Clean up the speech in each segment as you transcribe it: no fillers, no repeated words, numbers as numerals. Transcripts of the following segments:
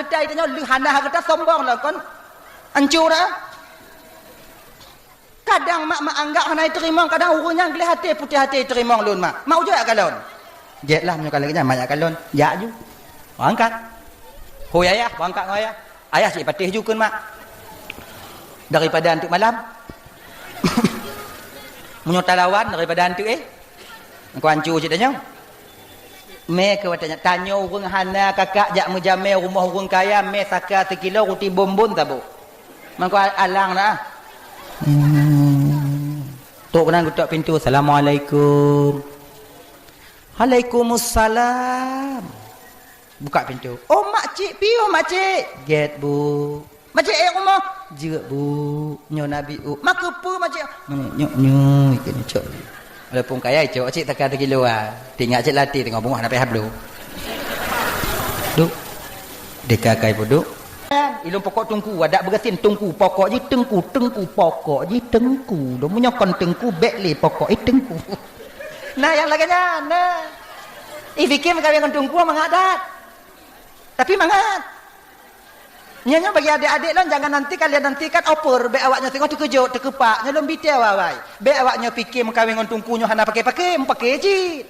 kedai tanya lu hana harta sombong lah kon hancur dah. Kadang mak anggap hana terima, kadang urungnya gelih hati putih hati terima lun mak mau juga kalon jet lah menyo kalon nya kalon ya ju angkat ho ayah angkat ayah ayah cik patih ju kun mak daripada antuk malam menyo talawan daripada antuk aku hancur cik tanya me ke watanya tanya urung hana kakak jak mujame rumah urung kaya me saka sekilo roti bombon tabu mangko alang dah tok kena ketuk pintu assalamualaikum Waalaikumsalam buka pintu oh makcik piyo makcik get bu makcik rumah jeuk bu nyo nabi mak kepu makcik nyo ikut cok walaupun kaya cok cik takar 3 kilo tinggal cik latih tengok bunga nak hablu duk dekakai buduk ilmu pokok tungku ada bergesin tungku pokok je tengku pokok je tengku do menyokon tengku bekle pokok tengku nah yang laganya nah fikir kawin dengan tungku mengadat tapi mangat nyanya bagi adik-adik lan jangan nanti kalian nantikan oper be awaknya tengok terkejut terkepak nyelom bitel wawai be awaknya fikir kawin dengan tungkunya hana pakai je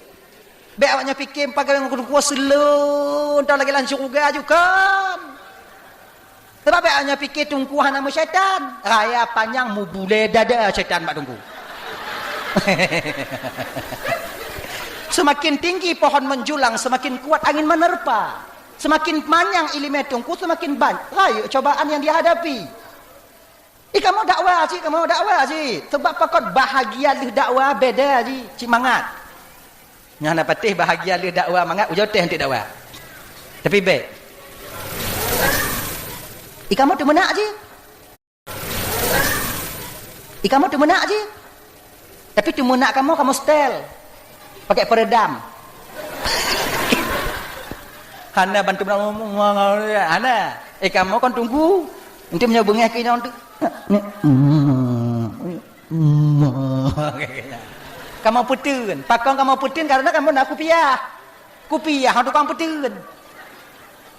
be awaknya fikir kawin dengan tungku selun tak lagi lan syurga juga sebab be awaknya fikir tungku hana syaitan raya panjang mu bule dada syaitan mak tungku semakin tinggi pohon menjulang semakin kuat angin menerpa semakin panjang ilmu tungku semakin banyak rayu cobaan yang dihadapi kamu dakwah cik sebab pakot bahagia leh dakwah beda cik mangat nyana patih bahagia leh dakwah mangat ujo teh untuk dakwah tapi baik kamu tu menak kamu tu menak tapi tu menak kamu setel pakai peredam hana bantu hana kamu kan tunggu nanti menyambungnya ke ini untuk kamu putun pakong kamu putun karena kamu nak kupiah untuk kamu putun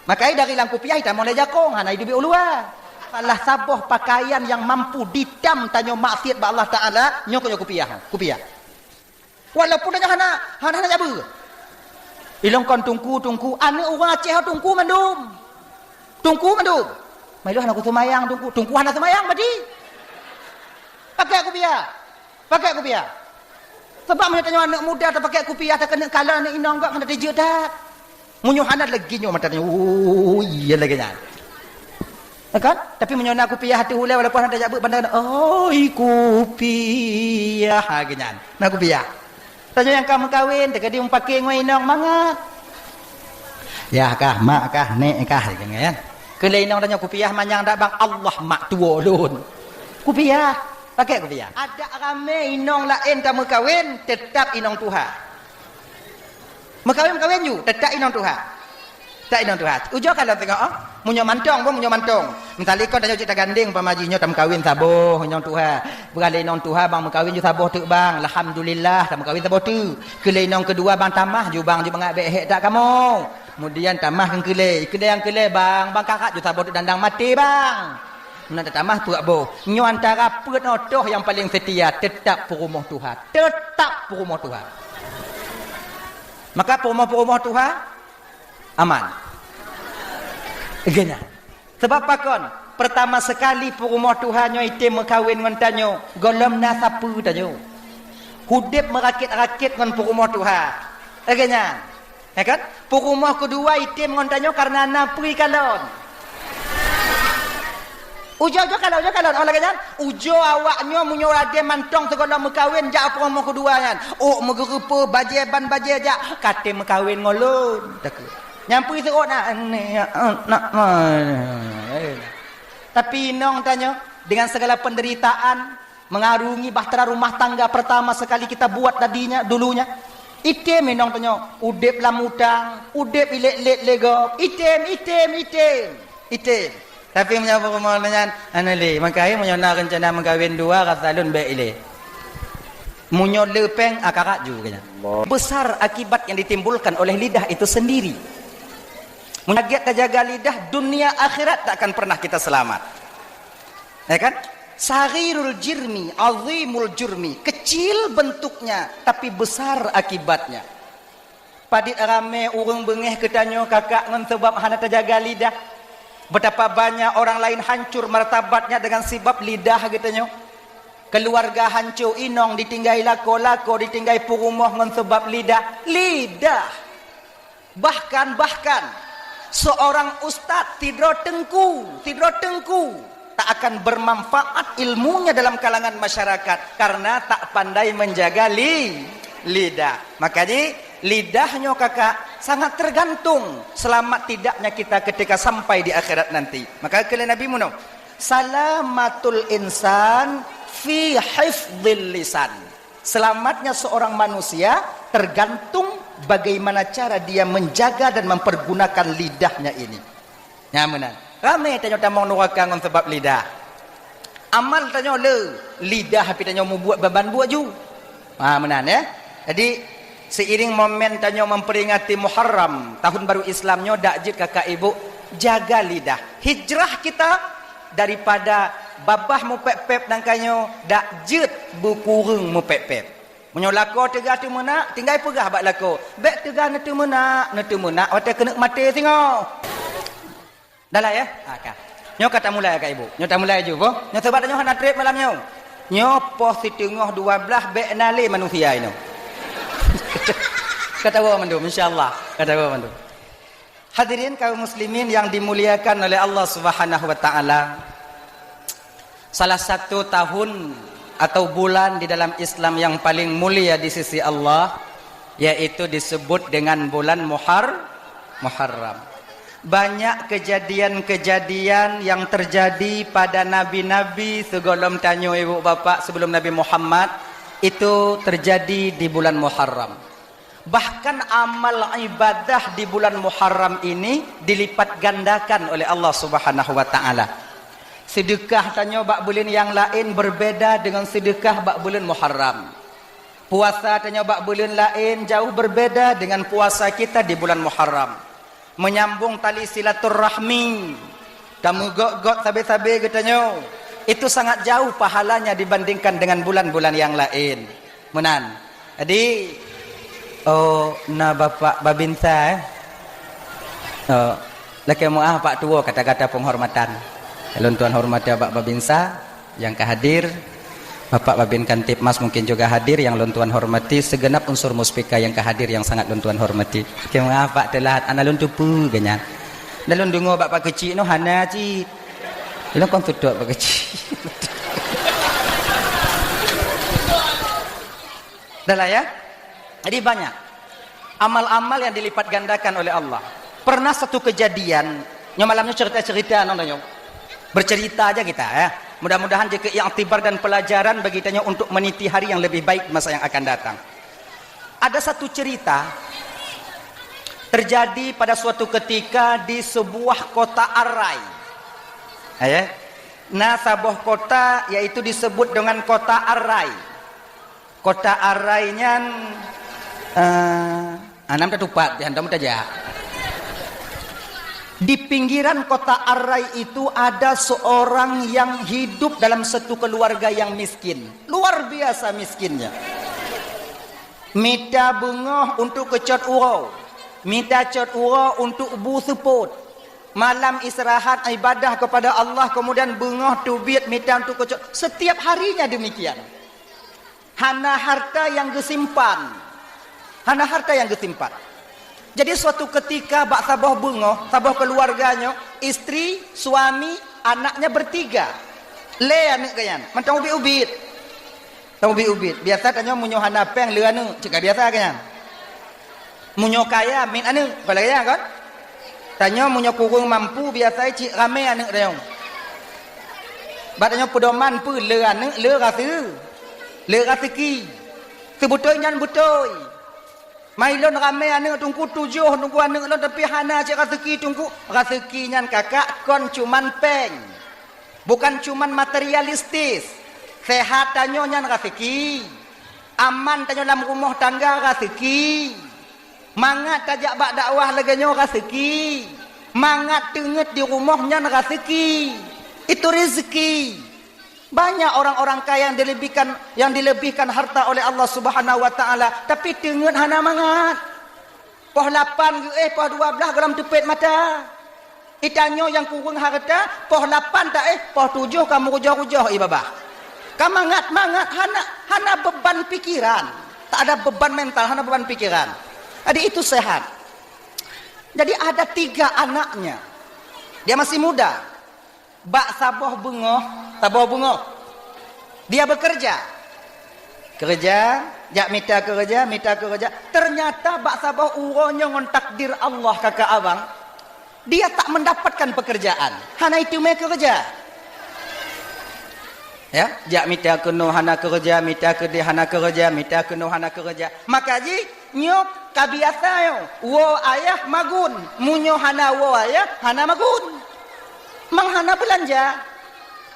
makanya dari lang kupiah kita mulai jakong hana hidup ulua Allah saboh pakaian yang mampu ditam tanyo maksiat ba Allah Ta'ala nyok kupiah walaupun hana jabu ilong kon tungku ane orang Aceh tungku mandum mai lu hana ku semayang tungku hana semayang mati pakai kupiah sebab mana tanya anak muda tak pakai kupiah tak kena kalah anak inang gak kena dijek tak munyo hana lagi nyo mata tanya iya lagi nya kan tapi menyona kupiah hati hulai walaupun ada jabu pandang kupiah hagenyan na kupiah tanya yang kamu kawin tak dia pakai ngoinong mangat ya kah mak kah nek kah kan keleinong tanya kupiah manyang dak bang Allah mak tua lun kupiah pakai kupiah ada rame inong lain kamu kawin tetap inong Tuhan kawin ju tetap inong Tuhan tak inong Tuhan ujo kalau tengok munyo mantong mentali kau tanya cerita ganding pamajinya tam kawin saboh inong Tuhan beralih inong Tuhan bang kawin ju saboh tu bang alhamdulillah tam kawin saboh tu kelai inong kedua bang tamah ju bang ngabek hek tak kamu kemudian tamah kan kelai yang kelai bang kakak ju saboh tu dandang mati bang nak tamah tu abo nyo antara penotoh yang paling setia tetap perumah Tuhan maka perumah Tuhan aman gena sebab pakon pertama sekali perumah Tuhan nyo itim mekawin ngan tanyo golom nasapu tanyo hudip merakit-rakit ngan perumah Tuhan gena ya kan perumah kedua itim ngan tanyo karena napri kalon ujo kalon orang kan ujo awaknya munyo rade mantong segala mekawin jak perumah kedua kan megerupa bajeban jak kate mekawin ngolon tak nyampi serot nak tapi inong tanya dengan segala penderitaan mengarungi bahtera rumah tangga pertama sekali kita buat dulunya item inong tanya udip lamutang udip ilet-let lego item tapi menyapa pemandangan anali makanya menyona rencana mengkawin dua kasalun baik ile munyo lepeng akarak juga besar akibat yang ditimbulkan oleh lidah itu sendiri Menjaga kejaga lidah, dunia akhirat tak akan pernah kita selamat. Ya kan? Saghirul jirmi, azimul jurmi. Kecil bentuknya, tapi besar akibatnya. Padit rame urang bengeh ketanyo kakak ngan sebab hana terjaga lidah. Betapa banyak orang lain hancur martabatnya dengan sebab lidah katanya. Keluarga hancur inong ditinggai lako ditinggai purumah ngan sebab lidah. Lidah. Bahkan seorang ustaz tidur tengku tak akan bermanfaat ilmunya dalam kalangan masyarakat karena tak pandai menjaga lidah. Makanya lidahnya kakak sangat tergantung selamat tidaknya kita ketika sampai di akhirat nanti. Maka kalian Nabi Muno, salamatul insan fi hifdzil lisan. Selamatnya seorang manusia tergantung bagaimana cara dia menjaga dan mempergunakan lidahnya ini. Nyamanan. Ramai tanya tamang neraka ngan sebab lidah. Amal tanya lidah tapi tanya mau buat beban buat ju. Menan ya. Jadi seiring momen tanya memperingati Muharram, tahun baru Islamnya dak je kakak ibu jaga lidah. Hijrah kita daripada babah mu pep-pep nangkanyo dak jet bukurung mu pep-pep. Menyo lako tegah tu menak, tinggal pegah bak lako. Bek tegah netu menak, wate kena mati tengok. Dah lah ya? Akak. Nyo kata mulai kak ibu. Nyo tak mulai je boh. Nyo sebab nyo hana trip malam nyo. Nyo poh si tengah 12 bek nali manusia ini. Kata gua mandu, insyaallah. Kata gua mandu. Hadirin kaum muslimin yang dimuliakan oleh Allah Subhanahu wa taala. Salah satu tahun atau bulan di dalam Islam yang paling mulia di sisi Allah yaitu disebut dengan bulan Muharram. Banyak kejadian-kejadian yang terjadi pada nabi-nabi sebelum tanya ibu bapak sebelum Nabi Muhammad itu terjadi di bulan Muharram. Bahkan amal ibadah di bulan Muharram ini dilipat gandakan oleh Allah Subhanahu wa taala. Sedekah tanya bak bulan yang lain berbeda dengan sedekah bak bulan Muharram. Puasa tanya bak bulan lain jauh berbeda dengan puasa kita di bulan Muharram. Menyambung tali silaturrahmi, kamu gok sabe-sabe katanya, itu sangat jauh pahalanya dibandingkan dengan bulan-bulan yang lain. Menan. Jadi na bapak babinsa laki muah pak tua kata-kata penghormatan. Kalau tuan hormati bapak babinsa yang kehadir, bapak babin kantip mas mungkin juga hadir yang lontuan hormati, segenap unsur muspika yang kehadir yang sangat lontuan hormati. Oke maaf pak telat ana lontu pu ganyan. Dalam dungo bapak kecil no hana ci. Dalam kon tuduk bapak kecil. Dah ya. Jadi banyak amal-amal yang dilipat gandakan oleh Allah. Pernah satu kejadian, malamnya cerita-cerita nontonnya. Bercerita aja kita ya. Mudah-mudahan jika i'tibar dan pelajaran bagi kita untuk meniti hari yang lebih baik masa yang akan datang. Ada satu cerita terjadi pada suatu ketika di sebuah kota Arai. Ya. Nah, sebuah kota yaitu disebut dengan kota Arai. Kota Arainya anam tetupat dihantam saja. Di pinggiran kota Arai itu ada seorang yang hidup dalam satu keluarga yang miskin. Luar biasa miskinnya. Minta bunga untuk kecot urau. Minta cot urau untuk bu seput. Malam istirahat ibadah kepada Allah. Kemudian bunga tubit minta untuk kecot. Setiap harinya demikian. Hana harta yang gesimpan. Hana harta yang gesimpan. Jadi suatu ketika bak sabah bunga, sabah keluarganya, istri, suami, anaknya bertiga. Le anak kayan, macam ubit-ubit. Tahu ubit-ubit. Biasa tanya munyo hana peng le anu, cakap biasa kayan. Munyo kaya min anu, kalau kaya kan? Tanya munyo kurang mampu biasa cik rame anak dia. Batanya pedoman pu le anu, le rasa. Le rasiki. Sebutoi nyan butoi. Mailon ramai anak tunggu 7 tunggu anak lo tapi hana cik rezeki tunggu rezeki nyan kakak kon cuman peng bukan cuman materialistis sehat tanyo nyan rezeki aman tanyo dalam rumah tangga rezeki mangat tajak bak dakwah laganyo rezeki Mangat tenget di rumahnya rezeki. Itu rezeki. Banyak orang-orang kaya yang dilebihkan harta oleh Allah Subhanahu wa taala, tapi tenget hana mangat. Poh 8 poh 12 dalam tepit mata. Itanyo yang kurang harta, poh 8 tak poh 7 kamu rujah-rujah babah. Kamu mangat hana beban pikiran. Tak ada beban mental, hana beban pikiran. Jadi itu sehat. Jadi ada 3 anaknya. Dia masih muda. Bak saboh bengoh, taboh bengoh. Dia bekerja. Kerja, jak minta kerja. Ternyata bak saboh uronya ngon takdir Allah kakak abang. Dia tak mendapatkan pekerjaan. Hana itu me kerja. Ya, jak minta keno hana kerja, minta ke dia hana kerja, minta keno hana kerja. Maka ji nyok kabiasa yo. Wo ayah magun, munyo hana wo ayah hana magun. Mang hana belanja.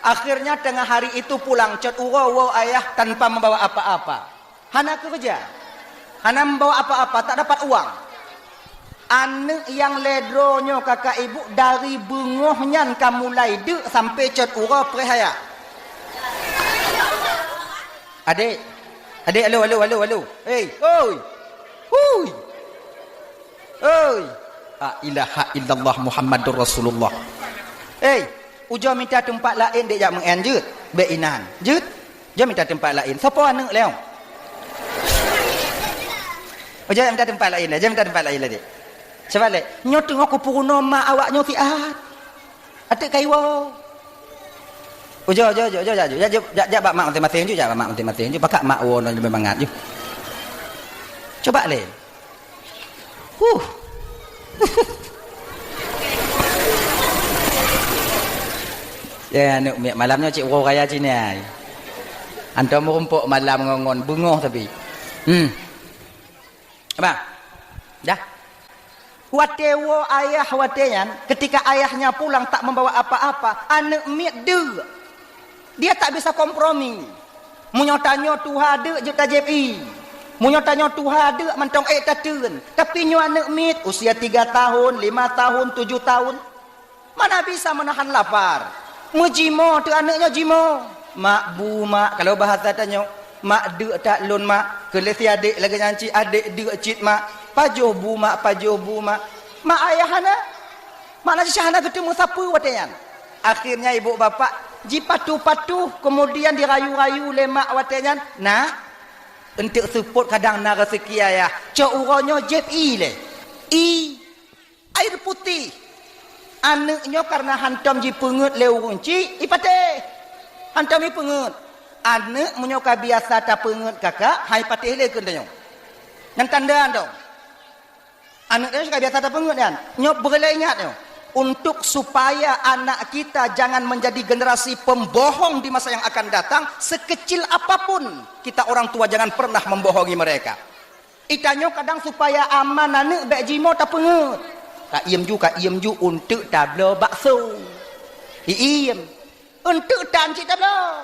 Akhirnya tengah hari itu pulang cot wo ayah tanpa membawa apa-apa. Hana kerja. Hana membawa apa-apa, tak dapat uang. Anak yang ledronyo kakak ibu dari bengohnya kamu laide sampai cot uro prehaya. Adik, halo. Hey, oi. Hui. Oi. La ilaha illallah Muhammadur Rasulullah. Hey, ujo minta tempat lain dia jak menganjut. Beinan. Jut. Jo minta tempat lain. Siapa anak leong? Ujo minta tempat lain dah. Minta tempat lain lah dia. Sebab le, nyo tengok ku puruno mak awak nyo tiat. Atik kaiwo. Ujo, jak bak mak mati-mati ju, jak mak mati-mati ju, pakak mak wono lebih mangat ju. Coba le. Ya, anu malamnya cik uro raya sini ai. Antum rumpuk malam ngongon bungoh tapi. Apa? Dah. Watewo ayah wateyan, ketika ayahnya pulang tak membawa apa-apa, anak miat de. Dia tak bisa kompromi. Munyo tanyo tuha de je tajepi. Munyo tanyo tuha de mentong tateun. Tapi nyo anak mit usia 3 tahun, 5 tahun, 7 tahun. Mana bisa menahan lapar. Mujimo tu anaknya jimo. Mak bu mak kalau bahasa tanyo, mak de tak lun mak. Kelesi adik lagi nyanci adik de cit mak. Pajuh bu mak. Mak ayah hana. Mak nasi hana ketemu siapa wateyan. Akhirnya ibu bapak jipatu-patu kemudian dirayu-rayu lemak watenyan. Nah, untuk support kadang na rezeki ayah. Cok uronyo jep le. Air putih. Anaknya karena hantam ji pengut leurunci, ipate. Hantam ji pengut. Anak menyoka biasa tak pengut kakak, hai patih le kendanyo. Yang tandaan dong. Anak dia suka biasa tak pengut kan. Nyok berle ingat yo. Untuk supaya anak kita jangan menjadi generasi pembohong di masa yang akan datang, sekecil apapun kita orang tua jangan pernah membohongi mereka. Itanyo kadang supaya aman anak bek jimo tak pengut. Kak iem ju untuk tablo bakso. Iem untuk tanci tablo.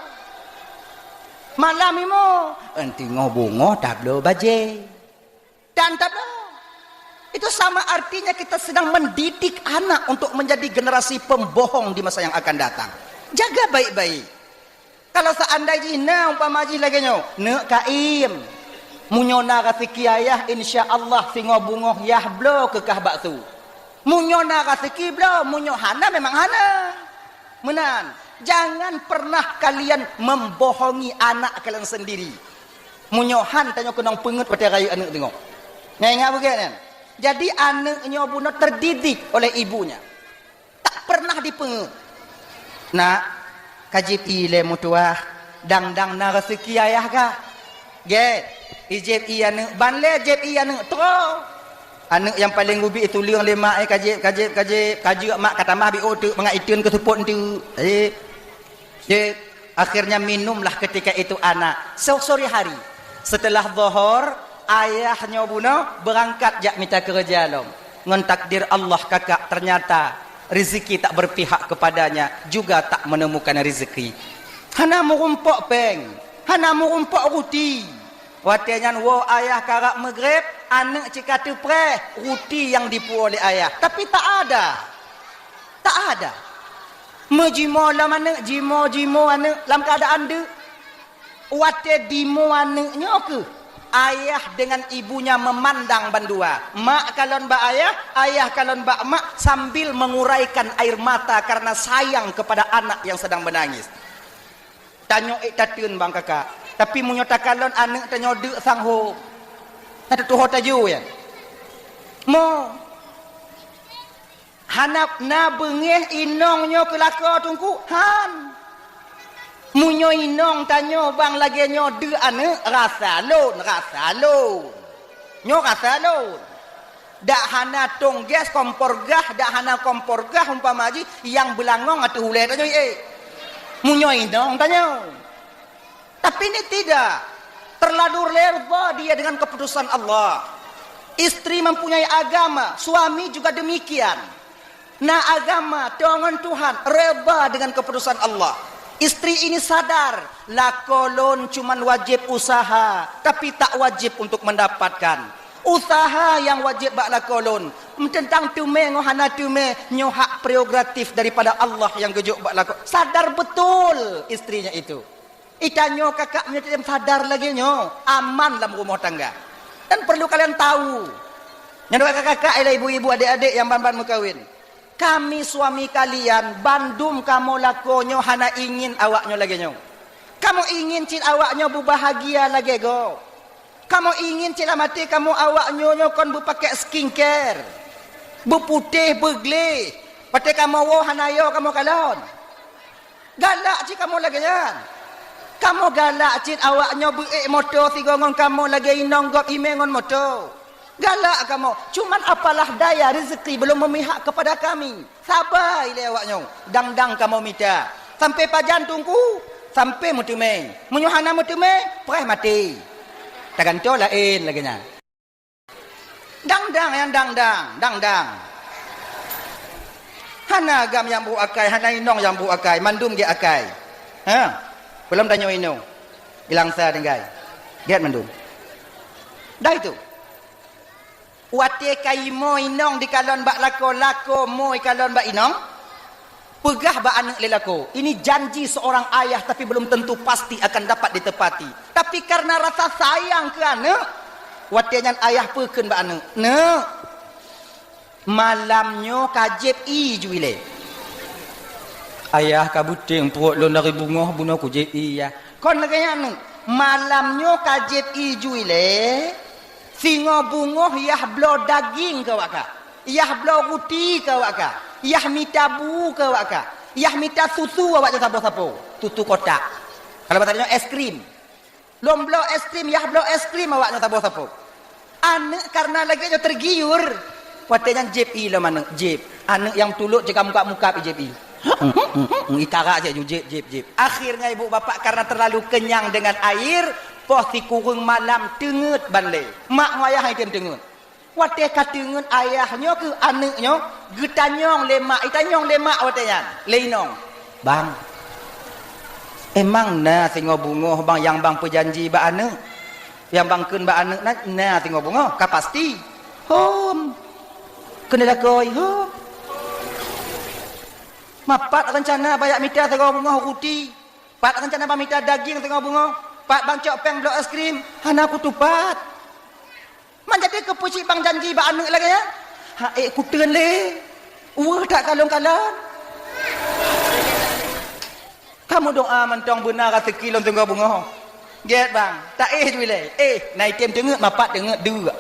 Malam imo enti ngobongo tablo baje. Dan tablo. Itu sama artinya kita sedang mendidik anak untuk menjadi generasi pembohong di masa yang akan datang. Jaga baik-baik. Kalau seandainya umpama ji lagi nyo, nek kaim munyona rezeki ayah insyaallah singo bungoh yah blo kekah bakso. Munyona rezeki blo, munyo hana memang hana. Menan, jangan pernah kalian membohongi anak kalian sendiri. Munyohan tanya kenong pengut pada raya anak tengok. Ingat bukan kan? Jadi anaknya bunuh terdidik oleh ibunya. Tak pernah dipengut. Nak, kaji pile mutuah. Dang-dang na rezeki ayah kah? Get. Ijib iya anak. Banle ijib iya anak. Terus. Anak yang paling ubi itu liang lemak. Kaji mak kata mah bi otak. Mengaitun kesuput itu. Akhirnya minumlah ketika itu anak. Sore hari. Setelah zuhur. Ayahnya bunuh berangkat jak minta kerja lom. Ngon takdir Allah kakak ternyata rezeki tak berpihak kepadanya, juga tak menemukan rezeki. Hana merumpok peng, hana merumpok ruti. Watenyan wo ayah karak megreb, anak cikatu pre ruti yang dipu oleh ayah. Tapi tak ada. Tak ada. Mejimo la mana jimo mana dalam keadaan de. Wate dimo anaknya ke? Ayah dengan ibunya memandang bandua. Mak kalon ba ayah kalon ba mak sambil menguraikan air mata karena sayang kepada anak yang sedang menangis. Tanyo tatun bang kakak. Tapi munyo takalon anak tanyo de sangho. Ada tuh taju ya. Mo hanap na bengeh inongnya kelaka tungku han. Munyo inong tanyo bang lagi nyo de ane rasa lon nyo rasa lon dak hana tong gas kompor gah dak hana kompor gah umpama ji yang belangong atau hulai tanyo munyo inong tanyo. Tapi ini tidak terlalu lerba dia dengan keputusan Allah. Istri mempunyai agama, suami juga demikian. Nah agama dengan Tuhan reba dengan keputusan Allah. Istri ini sadar, lakolon cuman wajib usaha, tapi tak wajib untuk mendapatkan. Usaha yang wajib bak lakolon. Tentang tume ngohana tume nyo hak prerogatif daripada Allah yang gejuk bak lakon. Sadar betul istrinya itu. Itanyo kakaknya tidak sadar lagi nyo, aman dalam rumah tangga. Dan perlu kalian tahu. Yang kakak-kakak, ibu-ibu, adik-adik yang ban-ban mengkawin. Kami suami kalian bandum kamu lakonyo hana ingin awaknyo lagi nyo. Kamu ingin cil awaknyo berbahagia lagi go. Kamu ingin cil mati kamu awaknyo nyo kon berpakai skincare. Berputih berglih. Pati kamu wo hanayo kamu kalon. Galak cil kamu lagi nyan. Kamu galak cil awaknyo beik motor sigongon kamu lagi inonggop imengon motor. Galak kamu. Cuman apalah daya rezeki belum memihak kepada kami. Sabar ile awaknya. Dang-dang kamu minta. Sampai pajan tunggu. Sampai mutume. Menyuhana mutume. Perih mati. Takkan tu lain lagi nya. Dang-dang yang dang-dang. Dang-dang. Hana agam yang bu akai. Hana inong yang bu akai. Mandum dia akai. Ha? Belum tanya inong. Hilang sa dengai. Lihat mandum. Dah itu. Wate kai mo inong di kalon bak lako mo kalon bak inong pegah bak anak lelako. Ini janji seorang ayah tapi belum tentu pasti akan dapat ditepati. Tapi karena rasa sayang ke anak, wate nyan ayah peken bak anak. Ne malamnyo kajib i juile. Ayah kabuting perut lon dari bunga bunuh ku jib i ya. Kon lagi anak malamnyo kajib i juile. Singo bungoh yah blo daging ke waka. Yah blo ruti ke waka. Yah mita bu ke waka. Yah mita susu awak sapo-sapo. Tutu kotak. Kalau batanya es krim. Lom blo es krim, yah blo es krim awak sapo-sapo. Anak karena lagi tergiur. Watenya jep i lo mana jep. Anak yang tuluk jika muka-muka pi jep i. Itara aja jep. Akhirnya ibu bapak karena terlalu kenyang dengan air, poh si kurung malam tengut banle. Mak ayah hai tengut. Wate katengut ayahnya ke anaknya, getanyong lemak, itanyong lemak watenya. Leinong. Bang. Emang na singo bungo bang yang bang perjanji ba anak. Yang bang keun ba anak na singo bungo, ka pasti. Hom. Kena lakoi, hom. Mapat rencana banyak mita tengok bunga ruti. Pat rencana banyak mita daging tengok bunga. Pat bang cok peng blok es krim. Hana aku tupat. Man jadi kepucik bang janji bang anak lagi ya. Ha ku teun le. Wah tak kalong-kalong. Kamu doa mentong benar rezeki lon tengok bunga. Get bang. Tak juile. Naik tem tengok mapat tengok dua.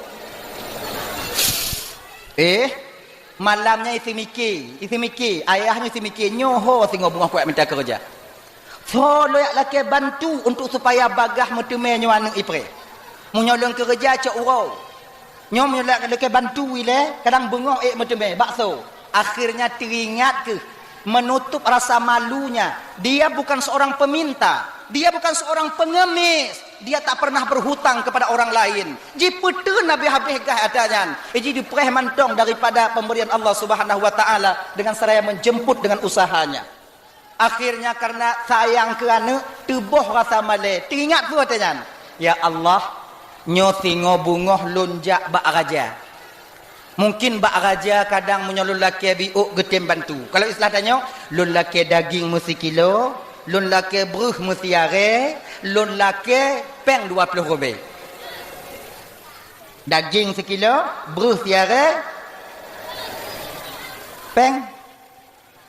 Malamnya isi mikir, ayahnya isi mikir, nyoho singo bunga kuat minta kerja. So loyak laki bantu untuk supaya bagah mutume nyo anak ipre. Munyolong kerja cak urau. Nyo menyolak laki bantu wile, kadang bengok mutume bakso. Akhirnya teringat ke menutup rasa malunya. Dia bukan seorang peminta, dia bukan seorang pengemis. Dia tak pernah berhutang kepada orang lain. Jipeun nabi habis gah adanya. Jadi dipereh mantong daripada pemberian Allah Subhanahu wa taala dengan seraya menjemput dengan usahanya. Akhirnya karena sayang ke anak, tubuh rasa male. Teringat tu katanya. Ya Allah, nyo singo bungoh lunjak bak raja. Mungkin bak raja kadang menyolong laki biuk getem bantu. Kalau istilah tanya, lun laki daging mesti kilo, lun laki beruh mesti are, lun laki peng 20 robek. Daging sekilo, beruh tiare, peng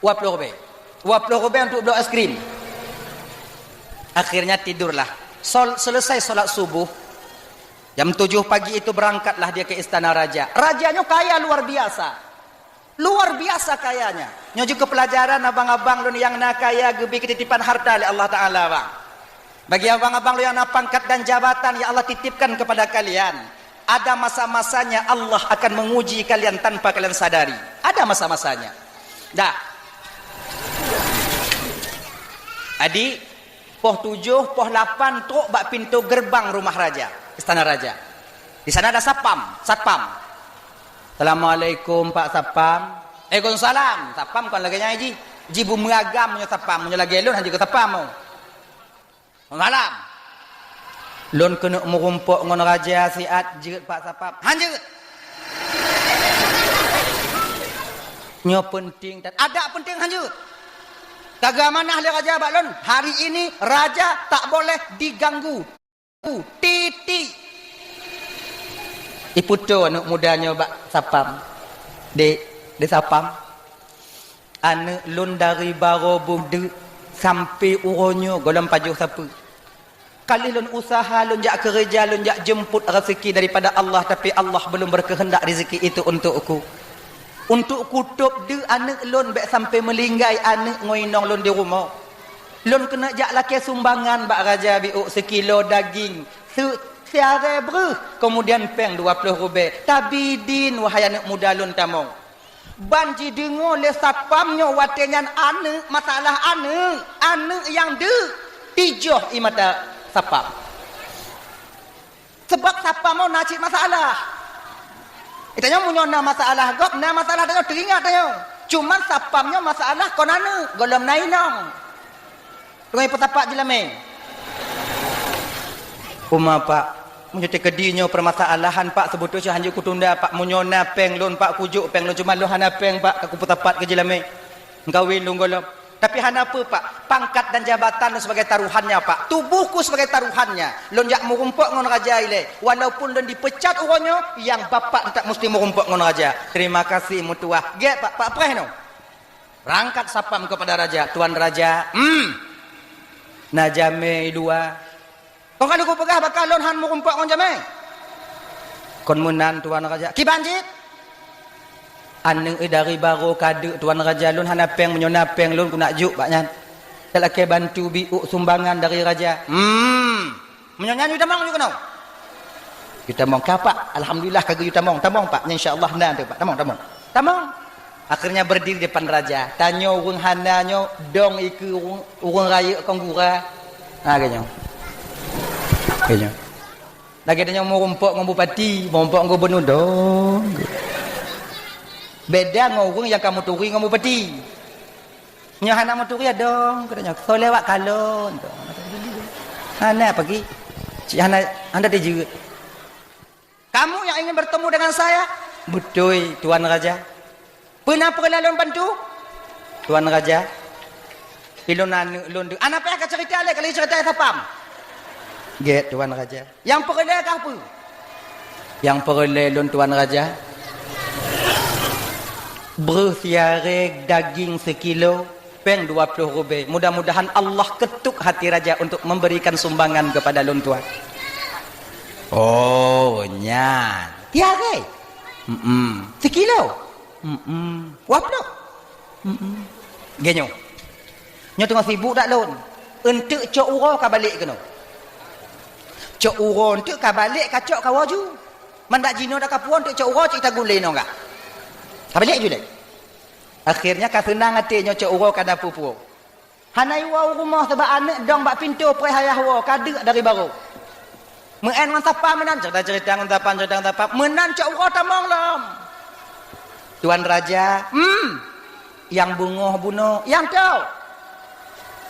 20 robek. 20 robek untuk blok es krim. Akhirnya tidurlah. Selesai solat subuh, jam 7 pagi itu berangkatlah dia ke istana raja. Rajanya kaya luar biasa. Luar biasa kayanya. Nyo juga pelajaran abang-abang lu yang nak kaya gebi ketitipan harta oleh Allah Ta'ala bang. Bagi abang-abang lu yang nak pangkat dan jabatan ya Allah titipkan kepada kalian. Ada masa-masanya Allah akan menguji kalian tanpa kalian sadari. Ada masa-masanya. Dah. Adik, poh 7, poh 8 truk bak pintu gerbang rumah raja, istana raja. Di sana ada satpam. Assalamualaikum Pak Satpam. Waalaikumsalam. Satpam kan lagi nyanyi ji bu meragam punya satpam, punya lagi lon hanya ke satpam. Malam. Lon kena merumpuk ngon raja siat jeut Pak Satpam. Hanjeut. Nyo penting dan ada penting hanjeut. Kagak mana ahli raja baklon. Hari ini raja tak boleh diganggu. Titik. Iputo anak mudanya bak sapam. De sapam. Anak lun dari baro bugde sampai uronyo golong pajuh siapa. Kali lun usaha, lun jak kerja, lun jak jemput rezeki daripada Allah, tapi Allah belum berkehendak rezeki itu untukku. Untuk kutub de anak lon bek sampai melinggai anak ngoinong lon di rumah. Lon kena jak laki sumbangan bak raja biuk sekilo daging. Siare beruh. Kemudian peng 20 rubek. Tabidin wahai anak muda lon tamong. Banji dengar le satpamnya watenyan anak masalah anak yang de tijoh imata satpam. Sebab satpam mau nacik masalah. Itanya punya masalah gop, masalah tanya teringat tanya. Cuma sapamnya masalah konana, golom nainong. Tungai petapak jelame. Pak, menyuti kedinya permasalahan Pak sebetulnya hanya kutunda Pak munyona peng lon Pak kujuk peng lon cuma lo hana peng Pak aku petapat ke jelame. Ngawin lung golom. Tapi hana apa Pak? Pangkat dan jabatan sebagai taruhannya Pak. Tubuhku sebagai taruhannya. Lon jak merumpuk ngon raja ile. Walaupun lon dipecat uronyo, yang bapak tak mesti merumpuk ngon raja. Terima kasih mutua. Get Pak Preh no. Rangkat sapam kepada raja, tuan raja. Najame dua. Kau kalau ku pegah bakal lon han merumpuk ngon jame. Kon menan tuan raja. Ki banjit. Aneng dari baro kade tuan raja lun hana peng menyona peng lun ku nak juk baknya. Telake bantu biuk sumbangan dari raja. Menyonya ni tamang juga no. Kita mong kapak. Alhamdulillah kagak kita mong. Tamong Pak. Insyaallah nah tu Pak. Tamong. Akhirnya berdiri depan raja. Tanya urang hananyo dong iku urang raya konggura. Ganya. Lagi tanya mau rumpuk ngomong bupati, mau rumpuk ngomong gubernur dong. Beda ngorong yang kamu turi ngomong bupati. Nya hana mau turi dong, katanya. So lewat kalon. Hana pergi. Cik hana anda dia. Kamu yang ingin bertemu dengan saya? Betul, tuan raja. Pernah perlaluan bantu? Tuan raja. Ilon lon. Anak apa yang cerita le kalau cerita sapam? Get tuan raja. Yang perle ke apa? Yang perle lon tuan raja. Bersiarek daging sekilo peng 20 rubek. Mudah-mudahan Allah ketuk hati raja untuk memberikan sumbangan kepada lon tuan. Oh nyan tiare sekilo wapno genyo nyo tengah sibuk tak lon entek cok uro ka balik keno cok uro entek ka balik ka cok ka waju mandak jino dak ka puon entek cok uro cik ta gulai no enggak balik je lek. Akhirnya ka senang hatinya cok uro kada pupu. Hanai wa rumah sebab anak dong bak pintu pre hayah wa kada dari baru. Menan ngan tapa menan cerita ngan tapa menan cok uro tamong lom. Tuan raja, yang bungoh bunuh, yang tau.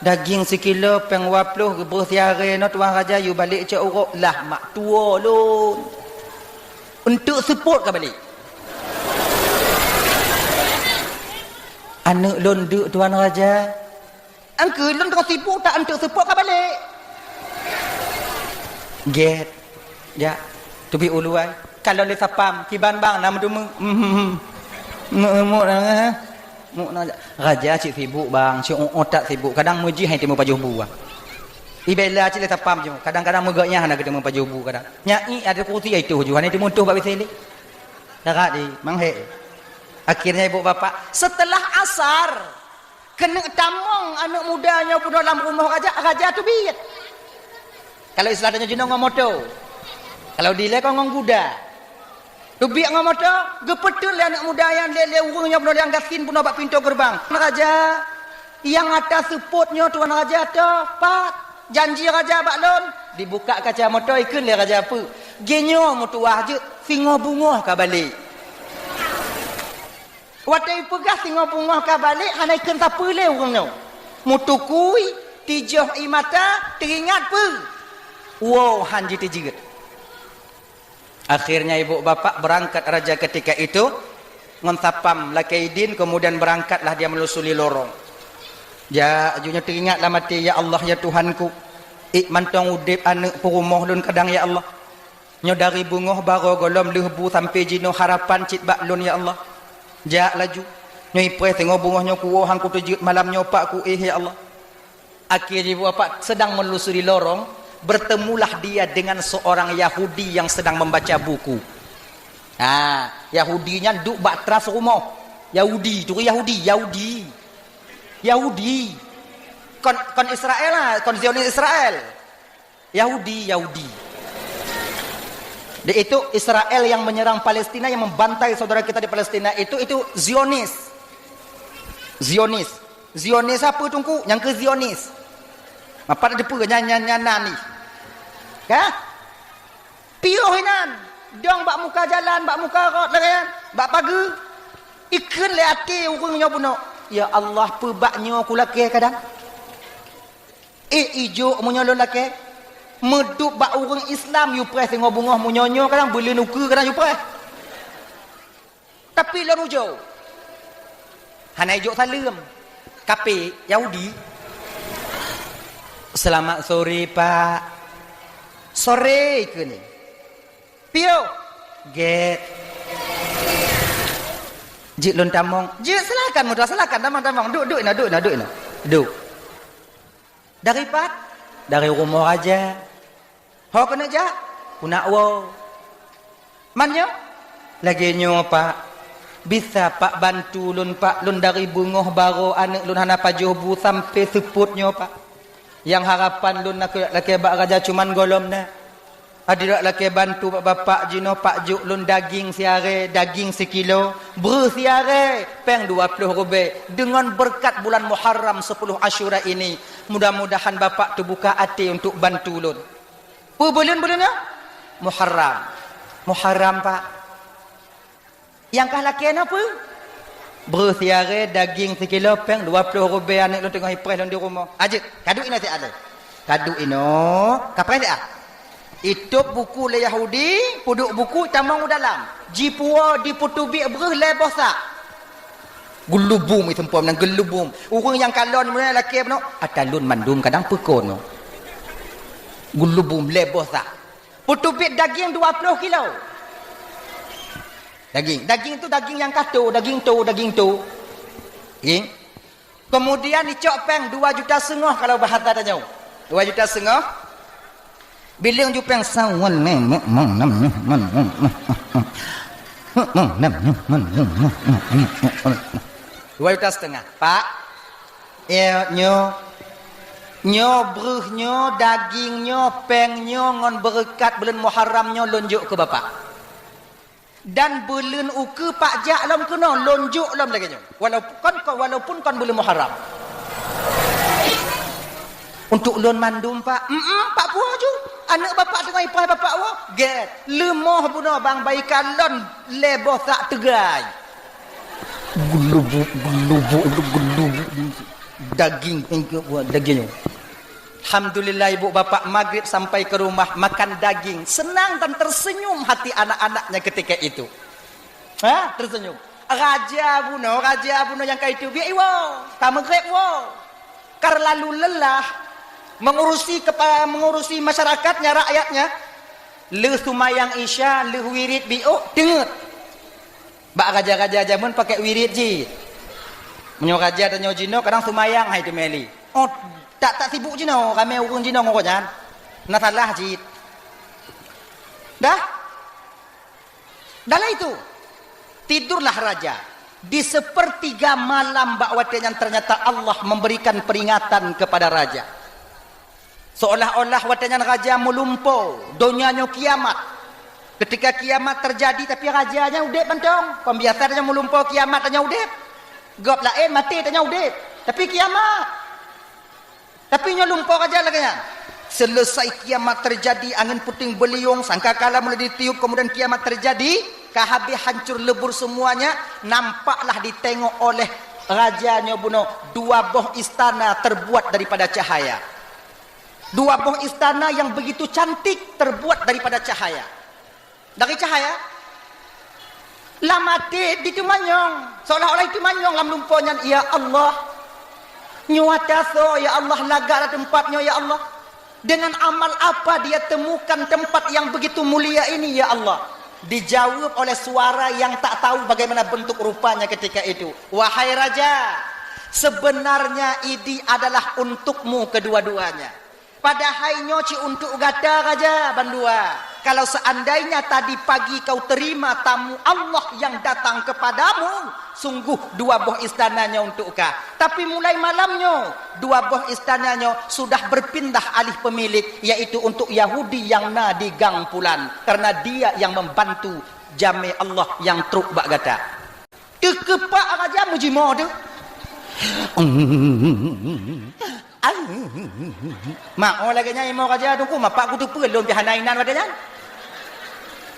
Daging sekilo peng 20 bersiare no tuan raja you balik cok uro lah mak tua lon. Untuk support ka balik. Anak lon duk tuan raja. Angke lon tengah sibuk tak antuk sepuk ke balik. Get. Ya. Tu bi uluai. Kalau le sapam kiban bang nama tu mu raja cik sibuk bang, cik otak sibuk. Kadang muji hai temu pajuh buah. Ibela cik le sapam je. Kadang-kadang megaknya nak ketemu pajuh buah kadang. Nyai ada kursi itu ju. Hani temu tuh bab sini. Dak di manghe. Akhirnya ibu bapak setelah asar kena tamong anak mudanya pun dalam rumah raja tu biat. Kalau istilahnya jenong ngomoto. Kalau dile kau ngong kuda. Tu biat ngomoto, gepetul le anak muda yang lele urungnya pun yang gasin pun bak pintu gerbang. Raja yang atas suputnya tuan raja tu, pak janji raja bak lon dibuka kaca motor ikun le raja apa. Genyo mutuah je singo bunga ka balik. Watai pegah singo bunga ka balik hanai ken tapa le urangnya. Mutukui tijoh imata teringat pe. Wow hanji tijigat. Akhirnya ibu bapak berangkat raja ketika itu ngontsapam lakaidin kemudian berangkatlah dia melusuri lorong. Ya ajunya teringatlah mati ya Allah ya Tuhanku. Mantong udip anak perumah lun kadang ya Allah. Nyo dari bungoh baro golom lehbu sampai jino harapan cit bak lun ya Allah. Jak laju. Nyo ipre tengok bungohnya kuwo hang ku tujut malam nyopak ku ya Allah. Akhirnya ibu bapak sedang melusuri lorong, bertemulah dia dengan seorang Yahudi yang sedang membaca buku. Yahudinya duk bak teras rumah. Yahudi, tu Yahudi. Kon Israel lah, kon Zionis Israel. Yahudi. Dia itu Israel yang menyerang Palestina, yang membantai saudara kita di Palestina itu Zionis. Zionis apa tungku? Yang ke Zionis. Apa ada depa nyanyi ni. Kah? Piuh hinan. Dong bak muka jalan, bak muka rot layan, bak pagi. Ikan le ati urungnya puno. Ya Allah pebaknya aku laki kadang. Ijo munyolon laki. Medup bak urang Islam you press tengok bungah munyonyo kadang boleh nuka kadang you press. Tapi lalu jauh. Hanai jauh salam. Kape Yahudi. Selamat sore Pak. Sore ke ni. Pio. Get. Jik lon tamong. Jik silakan mudah silakan tamong. Duk ina. Duk. Dari rumah raja. Ho kena ja? Kuna wo. Manyo? Lagi nyo Pak. Bisa Pak bantu lun Pak lun dari bungoh baro anak lun hana pajuh bu sampai seputnya Pak. Yang harapan lun nak laki bak raja cuman golom na. Ada laki bantu bapak jino Pak juk lun daging siare, daging sekilo, ber siare, peng 20 rubek. Dengan berkat bulan Muharram 10 Asyura ini, mudah-mudahan bapak tu buka hati untuk bantu lun. Bulan-bulannya Muharram Pak. Yang kah laki apa? Bersiare daging sekilo peng 20 rubek anak lu tengah ipres di rumah. Ajit, kadu ina tak ada. Kadu ino, kapai dia? Itu buku le Yahudi, puduk buku tamang dalam. Jipua diputubi bereh le bosak. Gelubum itu pom nang gelubum. Urang yang kalon mana laki no, atalun mandum kadang pekon no. Gelubum le bosak. Putubi daging 20 kilo. Daging tu daging yang katu, daging tu. Kemudian dicok peng 2,5 juta kalau bahasa tanya. 2,5 juta. Bila jupeng sawan dua juta setengah. Pak, nyo bruhnyo, dagingnya, pengnyo, ngon berkat bulan Muharramnya lonjuk ke bapak. Dan bulan uke pak jak lam kena lonjuk lam lagi nyo. Walaupun kon bulan Muharram. Untuk lon mandum pak, pak puah ju. Anak bapak tengah ipah bapak wa, get. Lemah puno bang baikan lon leboh tak tegai. Gelubuk. Dagingnya. Alhamdulillah ibu bapak maghrib sampai ke rumah makan daging. Senang dan tersenyum hati anak-anaknya ketika itu. Tersenyum. raja buno yang kaitu biar iwo, kamu grep wo. Karena lalu lelah mengurusi masyarakatnya, rakyatnya. Le sumayang isya, le wirid bi'u, dengar. Bak raja-raja zaman pakai wirid ji. Menyo raja tanya jino kadang sumayang hai tu meli. Oh, tak sibuk jino, kami urung jino ngokonya. Nah salah ji. Dah lah itu. Tidurlah raja. Di sepertiga malam bakwatnya ternyata Allah memberikan peringatan kepada raja. Seolah-olah watanya raja melumpuh, donyanya kiamat. Ketika kiamat terjadi tapi rajanya udip bantong. Pembiasanya melumpuh kiamat tanya udip. Gop lain mati tanya udip. Tapi kiamat. Tapi nya lumpuh raja lagi. Selesai kiamat terjadi, angin puting beliung, sangkakala mulai ditiup, kemudian kiamat terjadi, habis hancur lebur semuanya. Nampaklah ditengok oleh rajanya bunuh dua buah istana terbuat daripada cahaya. Dua buah istana yang begitu cantik terbuat daripada cahaya. Dari cahaya lamati ditumanyong, seolah-olah itu manyong lam lumpuhnya. Ya Allah, nyuataso ya Allah, lagalah tempatnya ya Allah. Dengan amal apa dia temukan tempat yang begitu mulia ini ya Allah? Dijawab oleh suara yang tak tahu bagaimana bentuk rupanya ketika itu. Wahai raja, sebenarnya ini adalah untukmu kedua-duanya. Padahal nyoci untuk gata raja bandua. Kalau seandainya tadi pagi kau terima tamu Allah yang datang kepadamu, sungguh dua buah istananya untuk kau. Tapi mulai malamnya, dua buah istananya sudah berpindah alih pemilik, yaitu untuk Yahudi yang di gang pulan. Karena dia yang membantu jami Allah yang truk bak gata. Kekepak raja mujimo tu. Mak orang lagi nyanyi mau raja tunggu mapak aku tu belum jahanainan wadanya.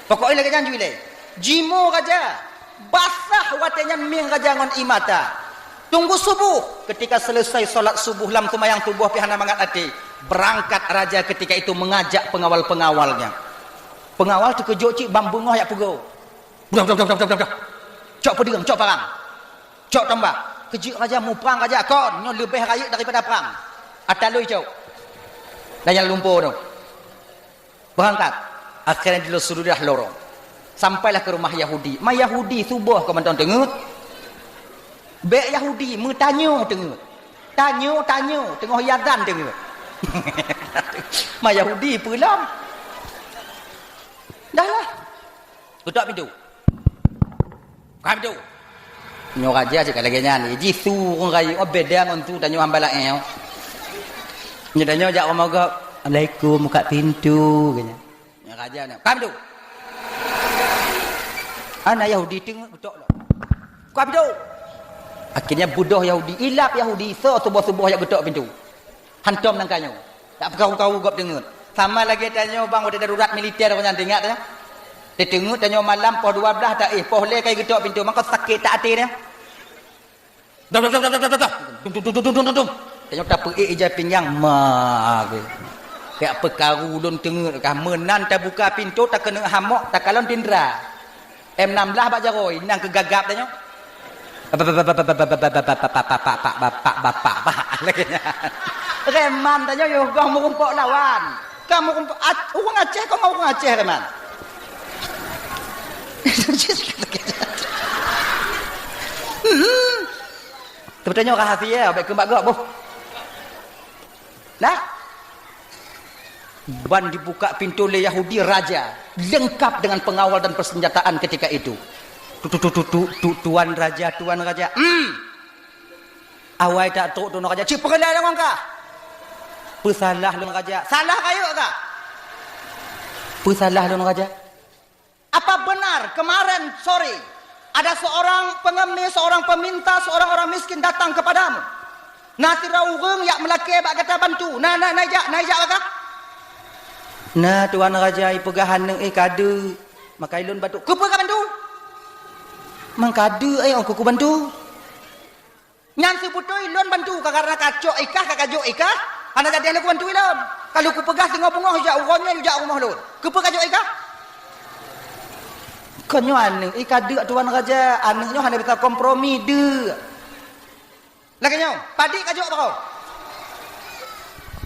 Pokoknya lagi nyanyi le. Jimo raja basah wadanya ming raja ngon imata. Tunggu subuh, ketika selesai solat subuh lam tumayang tubuh pihana mangat ati, berangkat raja ketika itu mengajak pengawal-pengawalnya. Pengawal tu kejok cik bambung ngoyak pugo. Budak. Cok pedang, cok parang. Cok tambah. Kejik raja mau perang raja kon, nyo lebih raya daripada perang. Atalui jauh. Dan yang lumpur tu. Berangkat. Akhirnya dilusuri dah lorong. Sampailah ke rumah Yahudi. Ma Yahudi subuh kau menton tengok. Bek Yahudi bertanya tengok. Tanya. Tengok yadan tengok. Ma Yahudi pulang. Dah lah. Tutup pintu. Buka pintu. Nyo raja cakap lagi nyanyi. Jisu orang raya. Oh beda dengan tu. Tanya hamba lain. Nyedanya jak orang mogok. Assalamualaikum, buka pintu. Kanya. Nyo raja ni. Buka pintu. Anak Yahudi tengok betul lah. Buka pintu. Akhirnya budoh Yahudi. Ilap Yahudi. Subuh-subuh yang getok pintu. Hantam nang kanyo. Tak perkau-kau gop dengar. Sama lagi tanya bang ada darurat militer kau yang dengar tanya. Dia tengok tanya malam pukul 12 tak pukul le kai getok pintu maka sakit tak hati dia. Dum. Tanya tak pergi ija pinggang mak. Kayak perkaru lon tengok kah menan tak buka pintu tak kena hamok tak kalon tindra. M16 bak jaroi nang kegagap tanya. Bapak lagi. Reman tanya yo gong merumpok lawan. Kamu rumpok orang Aceh kau mau orang Aceh reman. Sebetulnya rahasia baik kembak gak boh. Nah, ban dibuka pintu oleh Yahudi raja, lengkap dengan pengawal dan persenjataan ketika itu. Tuan raja. Awai tak tahu tuan raja. Cik perkenal dengan kah? Pesalah tuan raja. Salah kayu kah? Pesalah tuan raja. Apa benar kemarin sore ada seorang pengemis, seorang peminta, seorang orang miskin datang kepadamu? Nasi raurung yang melaki bak kata bantu. Naijak kah? Nah tuan raja pegahan neng kadu makailun batu. Ku pegah bantu. Mangkadu aku bantu. Nyan si putoi lon bantu karena kacok kakajo ikah. Ana jadi aku bantu ilon. Kalau ku pegah tengok bunga hujak urangnya hujak rumah lon. Ku pegah jo ikah. Konyo anu ikadek tuan raja, anaknya hanya bisa kompromi de. Laginya, padi kajuk baro.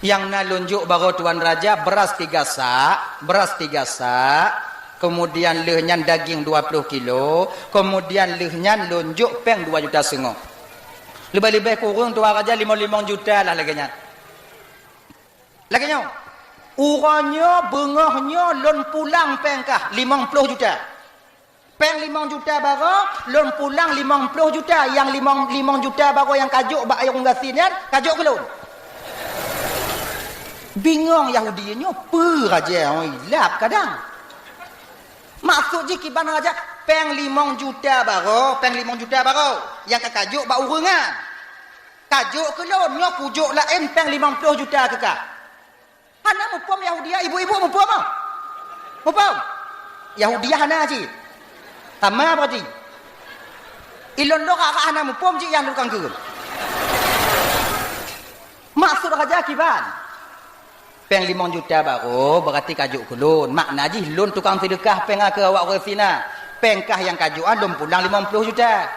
Yang nalunjuk baro tuan raja beras 3 sak, kemudian lehnya daging 20 kilo, kemudian lehnya lunjuk peng 2,5 juta. Lebih-lebih kurang tuan raja 5 juta lah laginya. Laginya, uranya bengahnya lon pulang pengkah 50 juta. Peng 5 juta baru, lon pulang 50 juta. Yang 5 juta baru yang kajuk bak air unggasinnya, kajuk ke lon. Bingung Yahudinya, apa raja hilap kadang. Maksud je kiban raja, peng 5 juta baru, yang kajuk bak urungan. Kajuk ke lon, nyo pujuk lain peng 50 juta ke kak. Hana mupom Yahudia, ibu-ibu mupom ah. Mupom. Yahudia hana je. Sama apa je? Ilon lo kakak hana mupom je yang dukang ke. Maksud raja kiban. Peng 5 juta baru berarti kajuk kulun. Makna je lon tukang sedekah peng ke awak resina. Pengkah yang kajuan lon pulang 50 juta.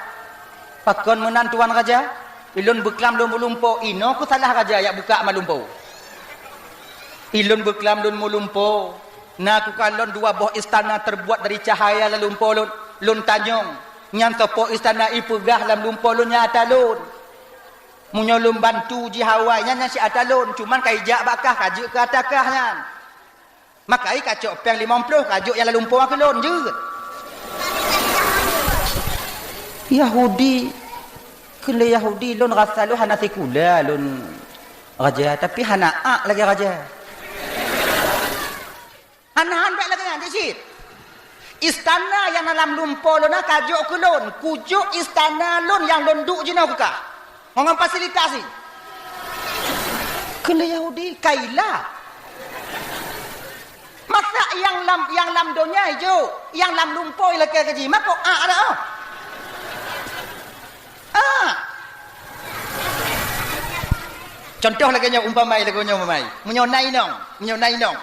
Pakon menan tuan raja. Ilon beklam lon melumpo. Ino ku salah raja yang buka malumpo. Ilon beklam lon melumpo. Nak kalon 2 buah istana terbuat dari cahaya lalumpo lon tanyong. Nyan topo istana ipegah lam lumpo lon nyata lon. Munyo lon bantu ji Hawaii nyan si atalon cuman kai jak bakah kajuk ke atakah nyan. Makai kacok peng 50 kajuk yang lalumpo ke lon je. Yahudi kele Yahudi lon rasa lu hana sekula lon raja tapi hana ak lagi raja. Hana baik lagi nanti sih. Istana yang dalam lumpo lona kajuk ke lon, kujuk istana lon yang lon duk je nak ka. Orang fasilitasi. Kena Yahudi kaila. Masa yang lam dunia hijau, yang lam lumpo lagi kaji, maka ada ah. Contoh lagi nya umpamai lagi nya umpamai. Menyonai nong.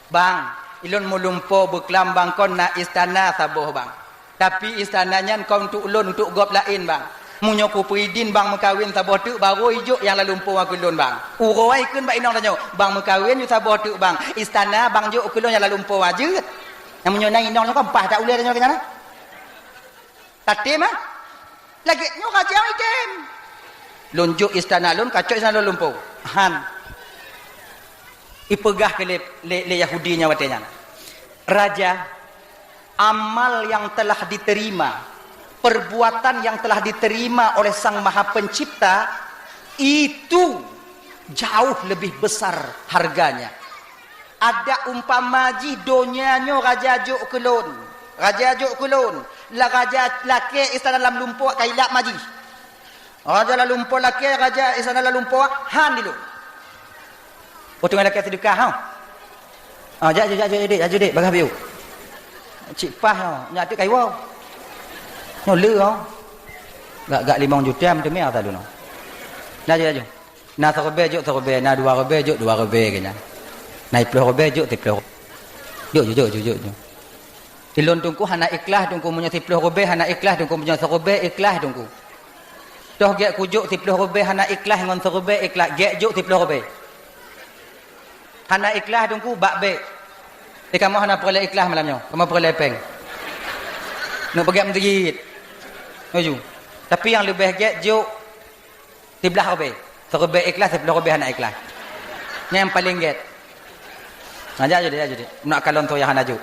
Bang, ilon mulumpo beklam bangkon na istana saboh bang. Tapi istananya kau untuk ulun untuk gop lain bang. Munyo ku peridin bang mekawin saboh tu baru ijuk yang lalumpo aku ulun bang. Uroi kun bak inong tanyo, bang mekawin yu saboh tu bang. Istana bang juk aku ulun yang lalumpo aja. Yang munyo na inong kau pah tak ulai tanyo kena. Tatim ah. Lagi nyo raja item. Lunjuk istana lun kacok istana lalumpo. Han. Ipegah ke le Yahudinya watenya. Raja, amal yang telah diterima, perbuatan yang telah diterima oleh Sang Maha Pencipta itu jauh lebih besar harganya. Ada umpama ji donyanya raja juk kelon. La raja laki istana dalam lumpur kailak maji. Raja la lumpur laki raja istana dalam lumpur han dulu. Potong lelaki sedekah ha. Jaju dik bagah biu. Cik pah ha, nyatik kai wow. No le ha. Gak 5 juta demi apa dulu no. Jaju. Na serbe juk serbe, na 2 rebe juk 2 rebe kena. Na 10 rebe juk 10. Juk. Tilon tungku hana ikhlas tungku punya 10 rebe hana ikhlas tungku punya serbe ikhlas tungku. Toh gek kujuk 10 rebe hana ikhlas ngon serbe ikhlas gek juk 10 rebe. Hana ikhlas dongku bak be. Kamu hana perle ikhlas malamnya. Kamu perle peng. Nak pergi masjid. Tuju. Tapi yang lebih get juk 13 robe. Serbe ikhlas 10 robe hana ikhlas. Ni yang paling get. Aja je. Nak kalon tu yang hana juk.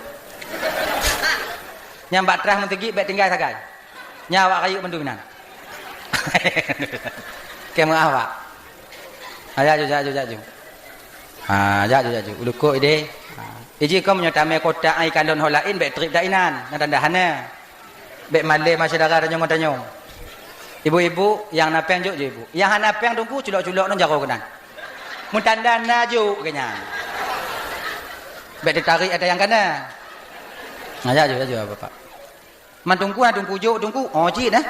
Yang bak terah mentegi bek tinggal sagai. Nyawa kayu mendunan. Kamu awak. Aja. Jaju. Ulukuk ide. Iji kau menyatame kota ai kalon holain bek trip dainan, ngadandahana. Bek male masyarakat tanyong. Ibu-ibu yang napeng juk je ibu. Yang hanapeng tungku culok-culok non jaro kenan. Mun tandana juk kenya. Bek ditarik ada yang kana. Jaju bapak. Man tungku juk tungku. Oh ji dah.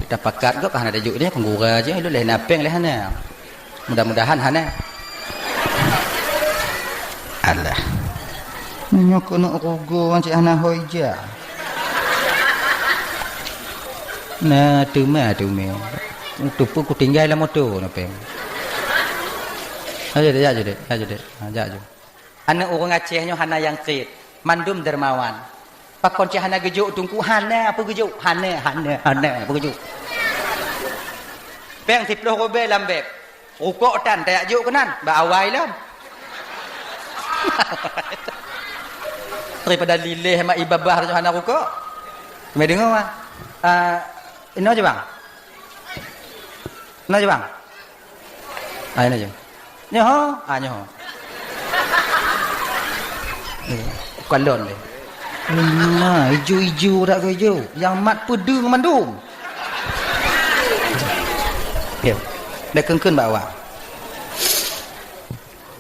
Kita pakat gak ada juk dia penggura je lu leh napeng leh hana. Mudah-mudahan hana. Allah. Nyo kono rogo cik hana hoija. Nah, tu me. Tu pun ku tinggal dalam motor napa. Aja deh. Anak orang Aceh nyo hana yang krit, mandum dermawan. Pakon cih hana gejuk tungku hana apa gejuk? Hana apa gejuk? Peng 10 robe lambep. Rukuk tan tayak juk kenan, ba awai lah. Daripada lilih mak ibabah tu hana rukuk. Mai dengar mah. Ini aja bang. Ini aja bang. Ini aja. Nyoho, nyoho. Kalon deh. Nah, hijau tak ke hijau. Yang mat pedung mandum. Ya. Dah kengken bawa.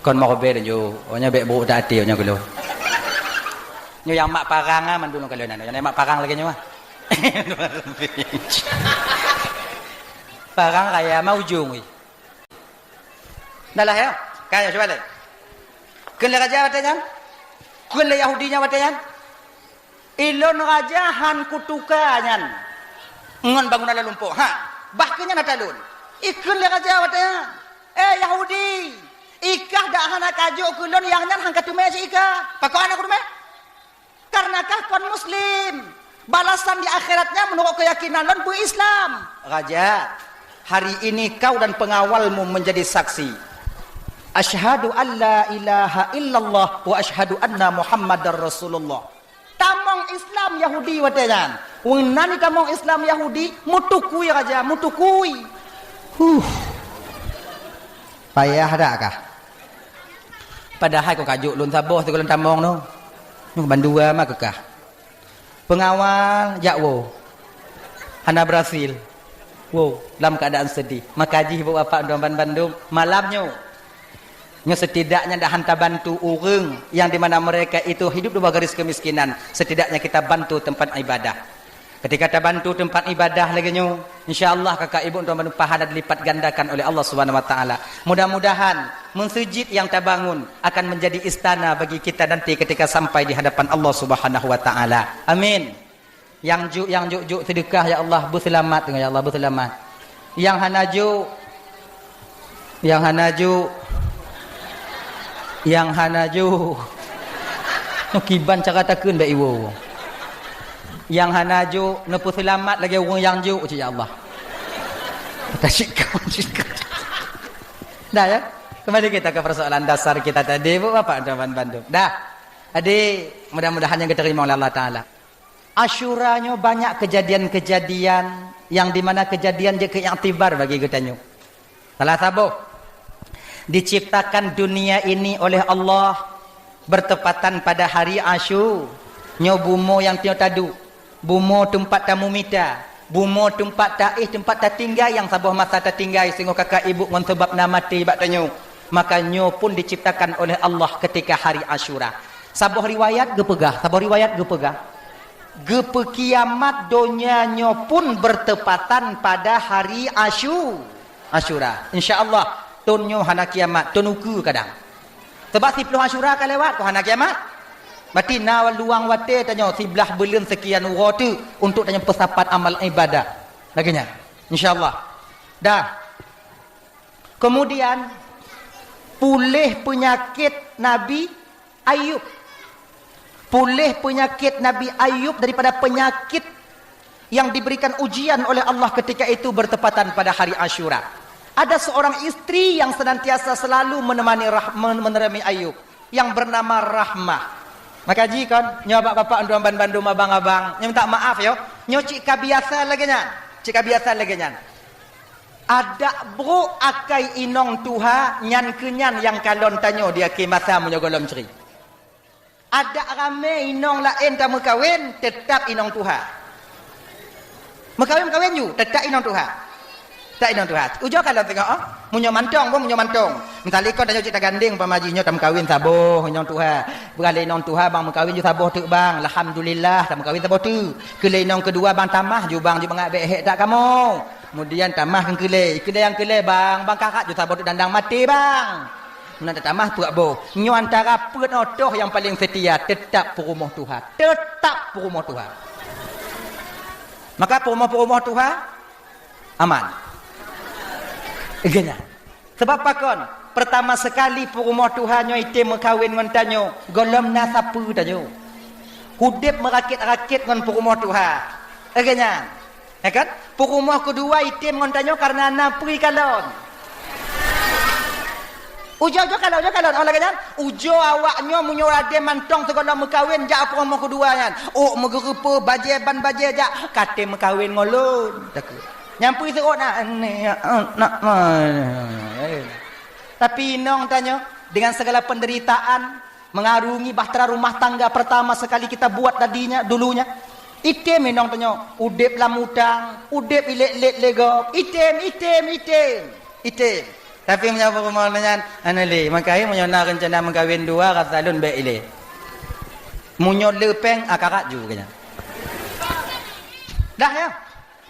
Kon mau beda jo. Onya bek buruk tak hati onya gelo. Nyo yang mak parang ah mandum kalau nana. Yang mak parang lagi nyo mah. Parang kaya mau ujung wi. Dah lah ya. Kaya coba lagi. Kun raja watayan. Kun Yahudinya watayan. Ilon raja han kutukanyan. Ngon bangunan lumpuh. Ha. Bahkannya natalun. Ikun raja watayan. Yahudi. Ikah dak hana kajuk kulon yang nyan hang katume si ikah. Pakau anak kudume? Karena kah kon muslim. Balasan di akhiratnya menurut keyakinan lon bu Islam. Raja, hari ini kau dan pengawalmu menjadi saksi. Asyhadu an la ilaha illallah wa asyhadu anna Muhammadar Rasulullah. Tamong Islam Yahudi watayan. Wong nani tamong Islam Yahudi mutukui raja, mutukui. Payah dak kah? Padahal kau kajuk lun saboh tu lun tamong no. Nu bandua mah kekah. Pengawal jakwo. Hana Brazil. Wow, dalam keadaan sedih. Makaji ibu bapa Doban Bandung malamnya. Nyo setidaknya dah hantar bantu orang yang di mana mereka itu hidup di bawah garis kemiskinan. Setidaknya kita bantu tempat ibadah. Ketika kita bantu tempat ibadah lagi nyo, insyaallah kakak ibu Doban Bandung pahala dilipat gandakan oleh Allah Subhanahu wa taala. Mudah-mudahan masjid yang kita bangun akan menjadi istana bagi kita nanti ketika sampai di hadapan Allah Subhanahu wa taala. Amin. Yang juk sedekah ya Allah bu selamat ya Allah bu selamat. Yang hanaju nukiban cara takun ba iwo. Yang hanaju nepu selamat lagi orang yang juk ya Allah. Tasyikkan. Dah ya. Kembali kita ke persoalan dasar kita tadi bu Bapak Doban Bandung. Dah. Adik, mudah-mudahan yang diterima oleh Allah taala. Asyuranya banyak kejadian-kejadian yang dimana kejadian je keiktibar bagi kita nyu. Salah satu diciptakan dunia ini oleh Allah bertepatan pada hari Asyur. Nyo bumo yang tio tadu, bumo tempat tamu mita, bumo tempat taih tempat tertinggal yang sabuh masa tertinggal sehingga kakak ibu ngon sebab nama mati bak tanyo. Maka nyo pun diciptakan oleh Allah ketika hari Asyura. Sabuh riwayat gepegah, Gepekiamat donyanya pun bertepatan pada hari Asyura. InsyaAllah tonyo hana kiamat, tonuku kadang. Sebab 10 Asyura kan lewat ko hana kiamat. Berarti nawal luang wate tanya sebelah belum sekian uratu untuk tanya pesapat amal ibadah. Laginya. InsyaAllah. Dah. Kemudian pulih penyakit Nabi Ayub. Pulih penyakit Nabi Ayub daripada penyakit yang diberikan ujian oleh Allah ketika itu bertepatan pada hari Asyura. Ada seorang istri yang senantiasa selalu menemani Ayub yang bernama Rahmah. Maka jika nyoba bapak Doban Bandung abang-abang, nyo minta maaf yo, nyo cika biasa lagi nyan. Ada bro akai inong tuha nyan kenyan yang kalon tanyo dia ke masa menyogolom ceri. Ada ramai inong lain tak mekawin tetap inong tuha. Mekawin ju tetap inong tuha. Tak inong tuha. Ujo kalau tengok munyo mantong. Misal ikon tanyo cita ganding pamaji nyo tam kawin saboh inong tuha. Beralih inong tuha bang mekawin ju saboh tu bang. Alhamdulillah tam kawin saboh tu. Kele inong kedua bang tamah ju bang ju bangak behek tak kamu. Kemudian tamah kan kele yang kele bang kakak ju saboh tu dandang mati bang. Nak tamah tu abo. Nyo antara penodoh yang paling setia tetap perumah Tuhan. Maka rumah-rumah Tuhan aman. Genya. Sebab apa kon? Pertama sekali rumah Tuhan nyo ite mekawin ngan tanyo, golom na sapu tanyo. Hudip merakit-rakit ngan rumah Tuhan. Genya. Ya kan? Rumah kedua ite ngan tanyo karena na pri kalon. Ujo kalon oleh kan ujo awaknya munyo ade mantong segala mekawin jak apa rumah kedua kan megerupa baje ban baje jak kate mekawin ngolon tak nyampu serot nak tapi inong tanya dengan segala penderitaan mengarungi bahtera rumah tangga pertama sekali kita buat tadinya dulunya item inong tanya udip lamutang udip ilet-let legok item tapi menyapa pemahaman anali makai menyona rencana mengkawin dua kata lun baik ile munyo lepeng akarat juga dah ya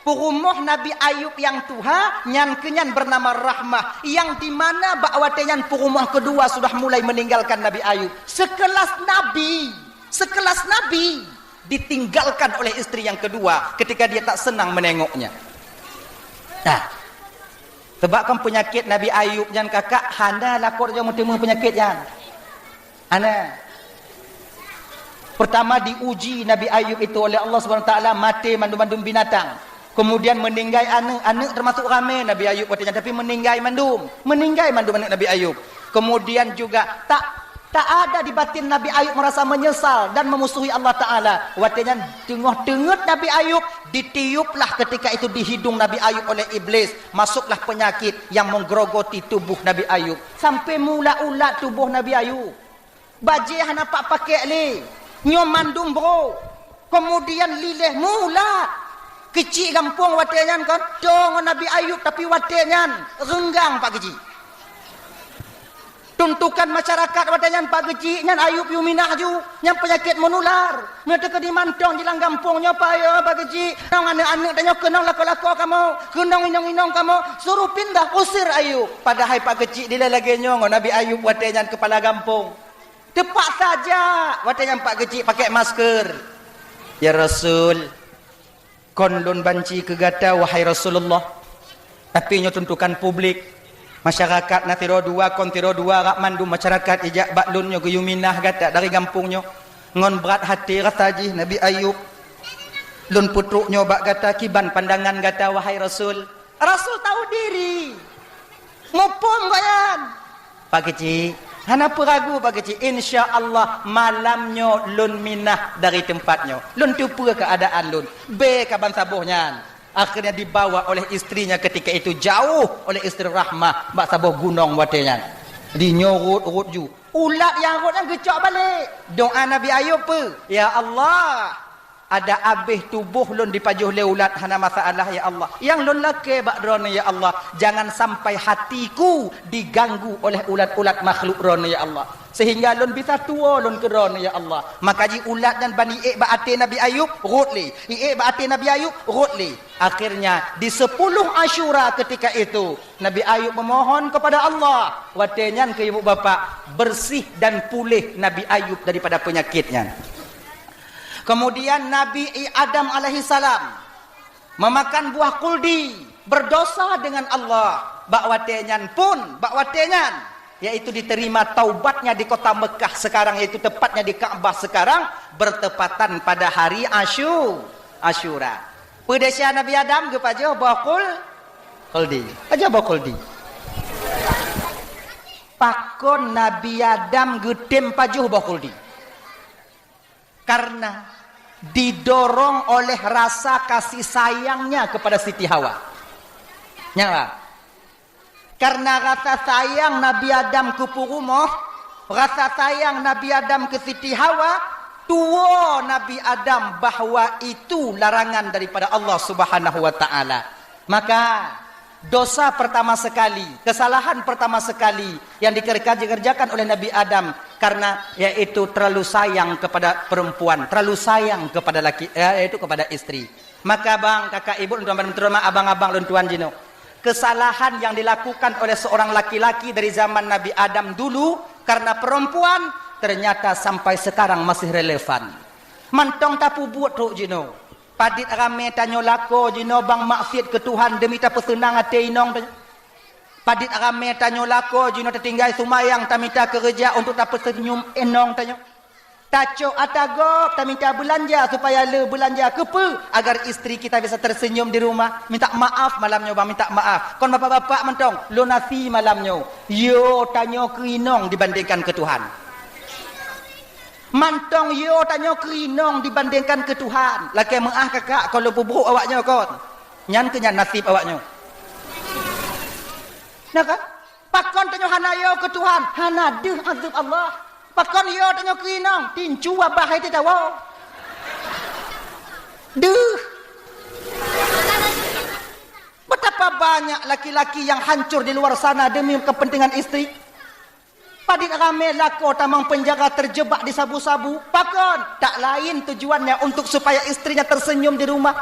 Purumuh Nabi Ayub yang Tuha nyan kenyan bernama Rahmah yang dimana bakwatenyan purumuh kedua sudah mulai meninggalkan Nabi Ayub sekelas Nabi ditinggalkan oleh istri yang kedua ketika dia tak senang menengoknya. Nah sebabkan penyakit Nabi Ayub jan kakak handa lapor je mutemu penyakit jan. Ana pertama diuji Nabi Ayub itu oleh Allah Subhanahu taala mati mandum-mandum binatang. Kemudian meninggai anak termasuk ramai Nabi Ayub katanya tapi meninggai mandum anak Nabi Ayub. Kemudian juga tak ada di batin Nabi Ayub merasa menyesal dan memusuhi Allah Ta'ala. Watanya tengah-tengah Nabi Ayub ditiuplah ketika itu di hidung Nabi Ayub oleh iblis. Masuklah penyakit yang menggerogoti tubuh Nabi Ayub. Sampai mula-ulat tubuh Nabi Ayub. Bajih nampak pakai li. Nyom mandum bro. Kemudian lilih mula. Kecil gampung watanya kan. Dong Nabi Ayub tapi watanya renggang pak kecil. Tuntukan masyarakat wadanyan Pak Geci nyan Ayub Yuminah ju yang penyakit menular mereka di mantong jelang kampungnya Pak ya Pak Geci nang anak-anak tanya kenang lako-lako kamu kenang inong-inong kamu suruh pindah usir Ayub padahal Pak Geci dia lagi nyong Nabi Ayub wadanyan kepala kampung tepat saja wadanyan Pak Geci pakai masker ya Rasul konlun banci kegata wahai Rasulullah tapi nyo tuntukan publik masyarakat na tiro dua rak mandu masyarakat ijak baklunnya guyuminah gata dari kampungnya ngon berat hati rasaji Nabi Ayub lun putruknya bak gata kiban pandangan gata wahai Rasul tahu diri ngopom bayan Pak Kecil kenapa ragu Pak Kecil insyaallah malamnya lun minah dari tempatnya lun tupu keadaan lun be kaban sabuhnya akhirnya dibawa oleh istrinya ketika itu jauh oleh istri Rahmah mbak sabuh gunung watenya dinyorut-urut ju ulat yang rut yang gecok balik doa Nabi Ayub ya Allah ada abih tubuh lun dipajuh le ulat hana masalah ya Allah yang lun lake bakdrona ya Allah jangan sampai hatiku diganggu oleh ulat-ulat makhluk rona ya Allah sehingga lun bisa tua lun kerona ya Allah maka ji ulat dan bani ba'ati Nabi Ayub rutli ba'ati Nabi Ayub rutli akhirnya di 10 Asyura ketika itu Nabi Ayub memohon kepada Allah watenyan ke ibu bapa bersih dan pulih Nabi Ayub daripada penyakitnya. Kemudian Nabi Adam alaihissalam memakan buah kuldi berdosa dengan Allah bakwatenyan yaitu diterima taubatnya di kota Mekah sekarang yaitu tepatnya di Ka'bah sekarang bertepatan pada hari Asyura. Pedasya Nabi Adam ke pajo buah kuldi. Aja buah kuldi. Pakon Nabi Adam gedem pajuh buah kuldi. Karena didorong oleh rasa kasih sayangnya kepada Siti Hawa. Nyala. Karena rasa sayang Nabi Adam ke Purumoh, rasa sayang Nabi Adam ke Siti Hawa, tua Nabi Adam bahwa itu larangan daripada Allah Subhanahu wa taala. Maka dosa pertama sekali, kesalahan pertama sekali yang dikerjakan oleh Nabi Adam karena yaitu terlalu sayang kepada perempuan, terlalu sayang kepada laki, yaitu kepada istri. Maka bang, kakak, ibu, tuan-tuan, abang-abang, dan tuan jino, kesalahan yang dilakukan oleh seorang laki-laki dari zaman Nabi Adam dulu karena perempuan ternyata sampai sekarang masih relevan. Mantong tapu buat ruk jino. Padit rame tanyo lako jino bang maksiat ke Tuhan demi ta pesenang ate inong tanyo. Padit rame tanyo lako jino tertinggal sumayang ta minta kerja untuk ta pesenyum enong tanyo. Taco atagop ta minta belanja supaya le belanja kepe agar isteri kita bisa tersenyum di rumah. Minta maaf malamnya bang, minta maaf. Kon bapak-bapak mentong lunasi malamnya. Yo tanyo ke inong dibandingkan ke Tuhan. Mantong yo tanyo kerinong dibandingkan ke Tuhan. Laki maah kakak kalau buburuk awaknya kon. Nyan ke nyan nasib awaknya. Nah kan? Pakon tanyo hana yo ke Tuhan. Hana deh azab Allah. Pakon yo tanyo kerinong. Tincu abah itu tahu. Deh. Betapa banyak laki-laki yang hancur di luar sana demi kepentingan istri. Padit rame lako tamang penjaga terjebak di sabu-sabu. Pakon tak lain tujuannya untuk supaya istrinya tersenyum di rumah.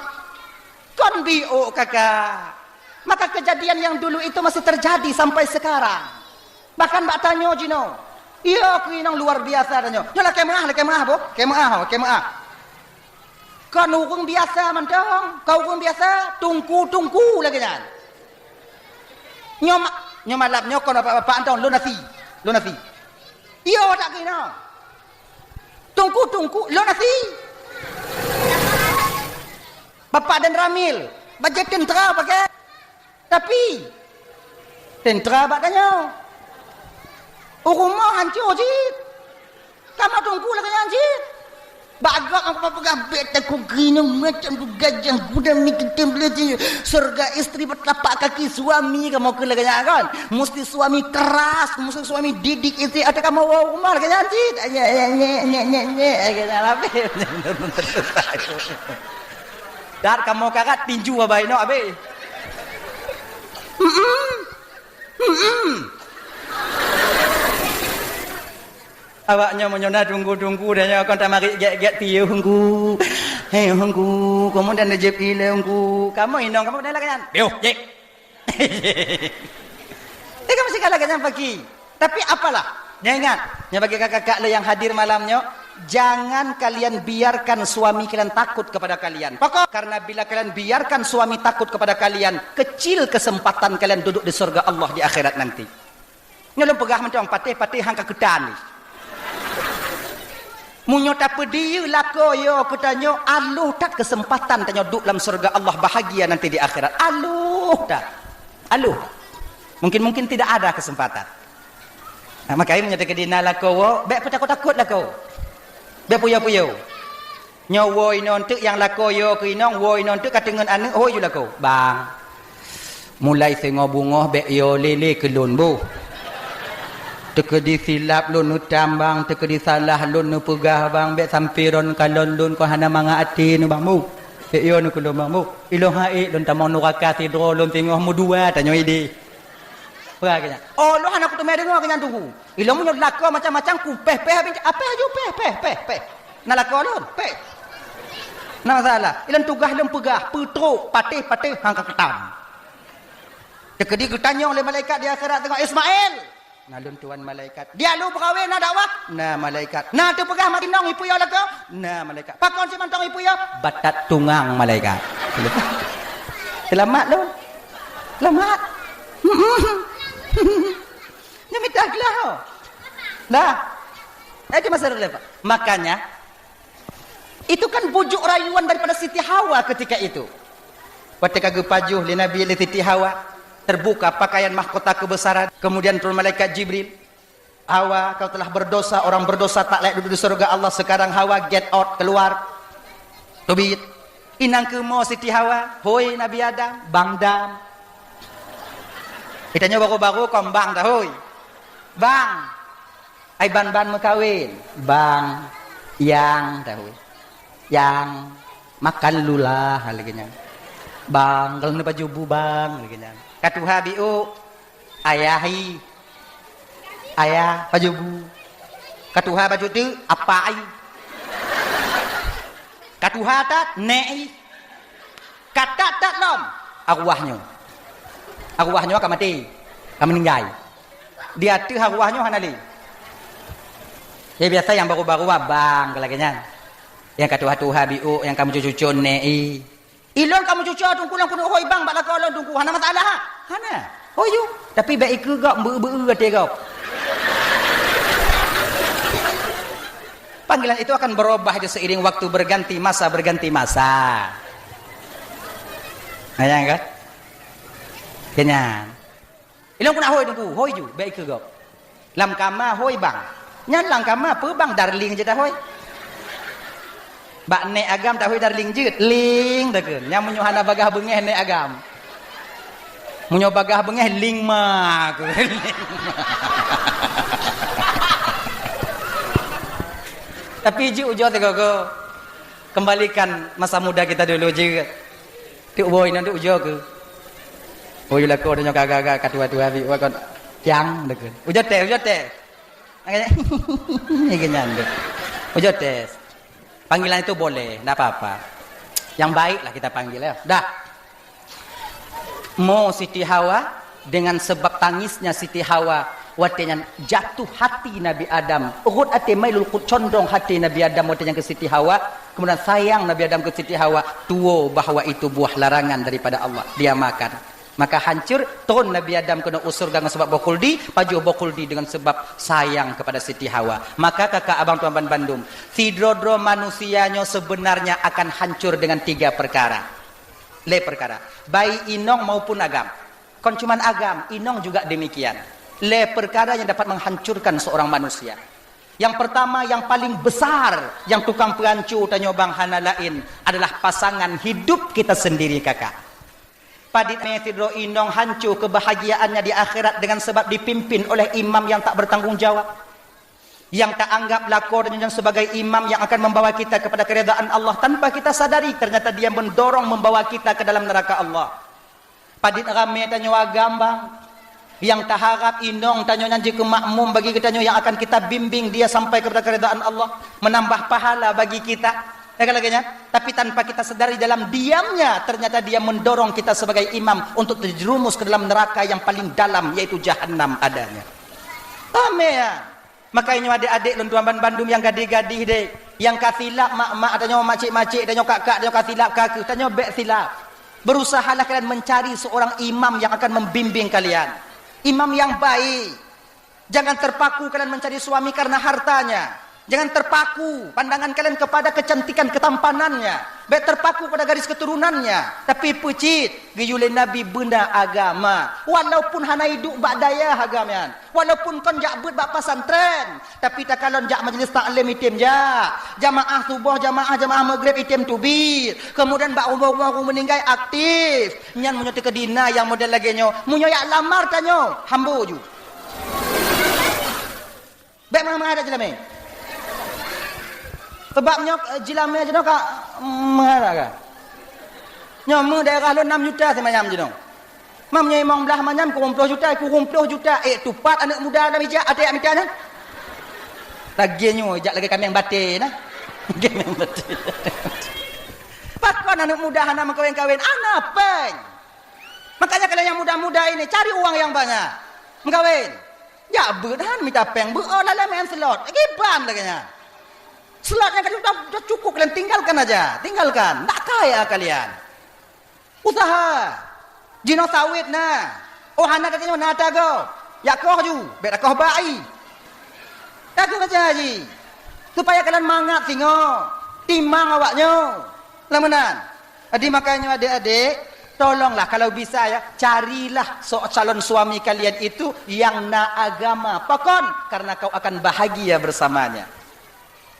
Kon bio kakak. Maka kejadian yang dulu itu masih terjadi sampai sekarang. Bahkan mbak tanyo jino. Iya kuinang luar biasa tanyo. Nyolah kemah bo. Kemah. Kon urung biasa mantong. Kau urung biasa tungku lagi kan. Nyomalap nyokon apa-apa antong lu nasi. Iyo tak kena. Tungku lu nasi. Bapak dan Ramil bajet tentera pakai. Tapi tentera bakanya. Rumah hancur jit. Kamu tungku lagi hancur. Bagak apa gabet aku kena macam gajah kuda mikir template surga istri bertelapak kaki suami kamu ke lagi kan mesti suami keras mesti suami didik istri ada kamu rumah lagi nanti dar kamu kakak tinju abai no abe awaknya menyona tunggu dan kon tak mari get tiu hunggu hei hunggu kemudian najib ile hunggu kamu inong kamu dah kan yo jek kamu sih kan pagi tapi apalah jangan bagi kakak-kakak yang hadir malamnya jangan kalian biarkan suami kalian takut kepada kalian pokok karena bila kalian biarkan suami takut kepada kalian kecil kesempatan kalian duduk di surga Allah di akhirat nanti nyolong pegah mentong patih hangka kedan ni munyo tak pedi lako yo kutanyo aluh tak kesempatan tanyo duduk dalam surga Allah bahagia nanti di akhirat aluh mungkin tidak ada kesempatan nah, makanya menyatakan dina lako wo bek takut lako bek puyo nyowo inon tek yang lako yo ke inong wo inon tek katengen ane oh yo lako bang mulai sengo bungoh bek yo lele kelun bu teka di silap lun tambang teka di salah lun pegah bang bek sampiron kalon lun ko hana manga ati nu bang mu bek yo nu kulo bang mu ilo hae lun tamang nuraka tidro lun tingoh mu dua tanyo ide beraganya oh lu hana kutu mede nu kanya tunggu ilo mu lako macam-macam ku peh apa aja peh nalako lun peh na salah ilan tugah lun pegah putro patih hangka ketam teka di ketanyong oleh malaikat di akhirat tengok Ismail nalun tuan malaikat dia lu berkahwin na dakwah na malaikat na tu pegah mati nong ipu yo lako na malaikat pakon si mantong ipu yo batat tungang malaikat selamat lu selamat nyamit aglah dah itu masalah lepas makanya itu kan bujuk rayuan daripada Siti Hawa ketika itu ketika gepajuh li Nabi li Siti Hawa terbuka pakaian mahkota kebesaran kemudian turun malaikat Jibril Hawa kau telah berdosa orang berdosa tak layak duduk di surga Allah sekarang Hawa get out keluar tubit inang ke mo Siti Hawa hoi Nabi Adam bang dam kitanya baru-baru kombang dah hoi bang ai ban mekawin bang yang dah hoi yang makan lulah lagi nya bang kalau baju bubang lagi nya katuha biu ayahi ayah baju bu katuha baju tu apa ai katuha tat nei kata tat nom arwahnya akan mati akan meninggal dia tu arwahnya hanali ya biasa yang baru-baru abang kelaginya Yang kata Tuhan biu yang kamu cucu nei. Ilon kamu cucu tungku lang kuno hoi bang bak lakolon tungku hana masalah ha. Hana. Oh you. Tapi baik ke gak beu kata kau. Panggilan itu akan berubah seiring waktu berganti masa. Ayang kan? Kenyan. Ilon kuna hoi tungku hoi ju baik ke gak. Lam kama hoi bang. Nyan lang kama pe bang darling je dah hoi. Bak nek agam tak hoi darling jeut ling dah keun nya munyo hana bagah bengeh nek agam munyo bagah bengeh ling ma tapi ji ujo teh koko kembalikan masa muda kita dulu je tu boy nanti ujo ke boy lako dah kagak katua-tua bi kon tiang dah keun ujo teh ni kenyan deh ujo teh. Panggilan itu boleh, tidak apa-apa. Yang baik lah kita panggil ya. Dah. Mau Siti Hawa dengan sebab tangisnya Siti Hawa, watenya jatuh hati Nabi Adam. Urut ate mailul condong hati Nabi Adam watenya ke Siti Hawa. Kemudian sayang Nabi Adam ke Siti Hawa, tuo bahwa itu buah larangan daripada Allah. Dia makan. Maka hancur turun Nabi Adam kena usur dengan sebab bokuldi, paju bokuldi dengan sebab sayang kepada Siti Hawa. Maka kakak abang tuan Bandung, sidrodro manusianya sebenarnya akan hancur dengan 3 perkara. Perkara. Baik inong maupun agam. Kon cuman agam, inong juga demikian. Perkara yang dapat menghancurkan seorang manusia. Yang pertama, yang paling besar, yang tukang perancu tanya bang hana lain adalah pasangan hidup kita sendiri kakak. Padit metidro inong hancur kebahagiaannya di akhirat dengan sebab dipimpin oleh imam yang tak bertanggung jawab, yang tak anggap lakonnya sebagai imam yang akan membawa kita kepada keredaan Allah tanpa kita sadari ternyata dia mendorong membawa kita ke dalam neraka Allah. Padit rame tanya agambang yang tak harap inong tanya nanti ke makmum bagi kita yang akan kita bimbing dia sampai kepada keredaan Allah, menambah pahala bagi kita. Tapi tanpa kita sadari dalam diamnya ternyata dia mendorong kita sebagai imam untuk terjerumus ke dalam neraka yang paling dalam yaitu jahanam adanya. Rame ya. Makanya adik-adik tuan Bandung yang gadih-gadih dek, yang kasilap mak-mak tanya makcik-makcik tanya kakak tanya kasilap kakak tanya bek silap. Berusahalah kalian mencari seorang imam yang akan membimbing kalian. Imam yang baik. Jangan terpaku kalian mencari suami karena hartanya. Jangan terpaku pandangan kalian kepada kecantikan ketampanannya. Baik terpaku pada garis keturunannya. Tapi pecit giyule Nabi benda agama. Walaupun hana hidup bak daya agamian. Walaupun kon jak bet bak pesantren. Tapi tak kalon jak majlis taklim itim ja. Jamaah subuh, jamaah maghrib itim tubir. Kemudian bak umur-umur meninggal aktif. Nyan munyo te kedina yang model lagi nyo. Munyo yak lamar tanyo. Hambo ju. Baik mana ada jelame. Sebabnya jilame je kak mengarah kan. Nyamu daerah lo 6 juta semacam je dong. Mamnya imam belah manyam ku 20 juta, ku 20 juta. Tupat anak muda dalam ijak ada yang minta nah. Laginya ijak lagi kami yang batin nah. Kami yang batin. Pakon anak muda hana mengkawin-kawin anak peng. Makanya kalian yang muda-muda ini cari uang yang banyak. Mengkawin. Ya berhan minta peng, lala main slot. Giban laganya. Slotnya kan sudah cukup, kalian tinggalkan aja, tinggalkan. Tak kaya kalian. Usaha. Jino sawit nah. Oh hana katanya mana tago. Ya koh ju, beda koh bai. Tak aja haji. Supaya kalian mangat singo, timang awaknya. Lamenan. Jadi makanya adik-adik, tolonglah kalau bisa ya, carilah calon suami kalian itu yang na agama. Pokon karena kau akan bahagia bersamanya.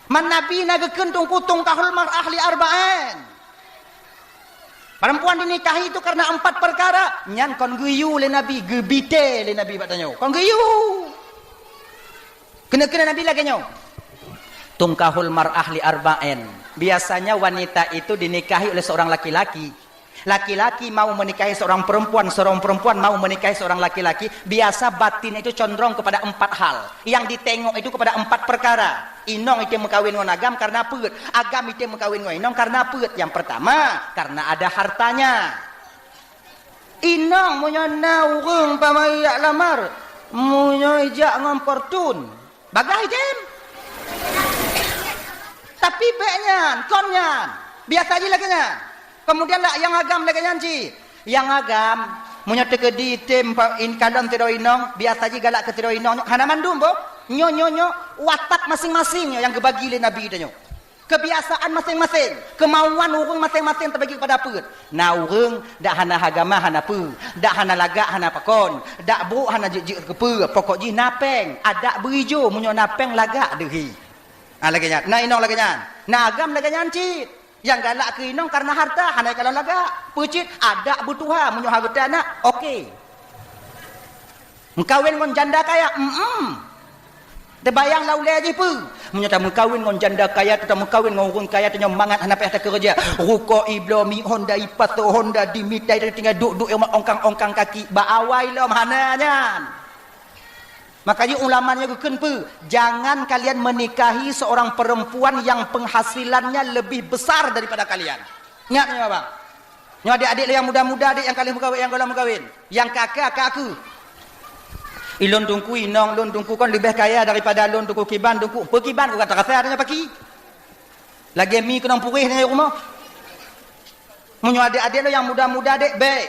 Man Nabi nagekeun tungkutung kahul mar'ah li arba'an. Perempuan dinikahi itu karena 4 perkara. Nyan kon guyu le Nabi, gebite le Nabi batanya. Kon guyu. Kena Nabi lagi nyo. Tungkahul mar'ah li arba'an. Biasanya wanita itu dinikahi oleh seorang laki-laki. Laki-laki mau menikahi seorang perempuan mau menikahi seorang laki-laki, biasa batin itu condong kepada 4 hal. Yang ditengok itu kepada 4 perkara. Inong itu mengkawin dengan agam karena peut. Agam itu mengkawin dengan inong karena peut. Yang pertama, karena ada hartanya. Inong punya naurung pamayak lamar, punya ijak ngamportun. Bagai dem. Tapi beknya, konnya, biasa aja lagi nya. Kemudian lah yang agam lagi nyanci. Yang agam, punya tekedi tim in kadang tido inong, biasa aja galak ke tido inong. Hana mandum bo, nyo watak masing-masingnya yang kebagi le Nabi itu. Kebiasaan masing-masing, kemauan orang masing-masing terbagi kepada apa? Nah orang dak hana agama hana apa, dak hana lagak hana pakon, dak buruk hana jik kepa, pokok ji napeng, ada berijo munyo napeng lagak dehi. Lagi nya, nah inong lagi nya, nah agam lagi nyancit. Yang galak ke inong karena harta, hana kalau lagak, pecit ada butuha munyo harta nak, okey. Mengkawin ngon janda kaya, terbayang laulai aja pun. Menyata mengkawin dengan janda kaya, atau mengkawin dengan orang kaya, tu mangat hendak payah kerja. Ruko iblo mi Honda ipato Honda dimitai tinggal duk ongkang kaki. Baawai lah mananya. Makanya ulamanya kenapa? Jangan kalian menikahi seorang perempuan yang penghasilannya lebih besar daripada kalian. Ingatnya bang. Yang adik-adik yang muda-muda, adik yang kalian berkahwin, yang kalian berkahwin. Yang kakak aku. Ilon tungku inong, lon tungku kan lebih kaya daripada lon tungku kiban tungku. Perkiban aku kata rasa adanya pagi. Lagi mi kena purih di rumah. Munyo adik-adik lo yang muda-muda dek baik.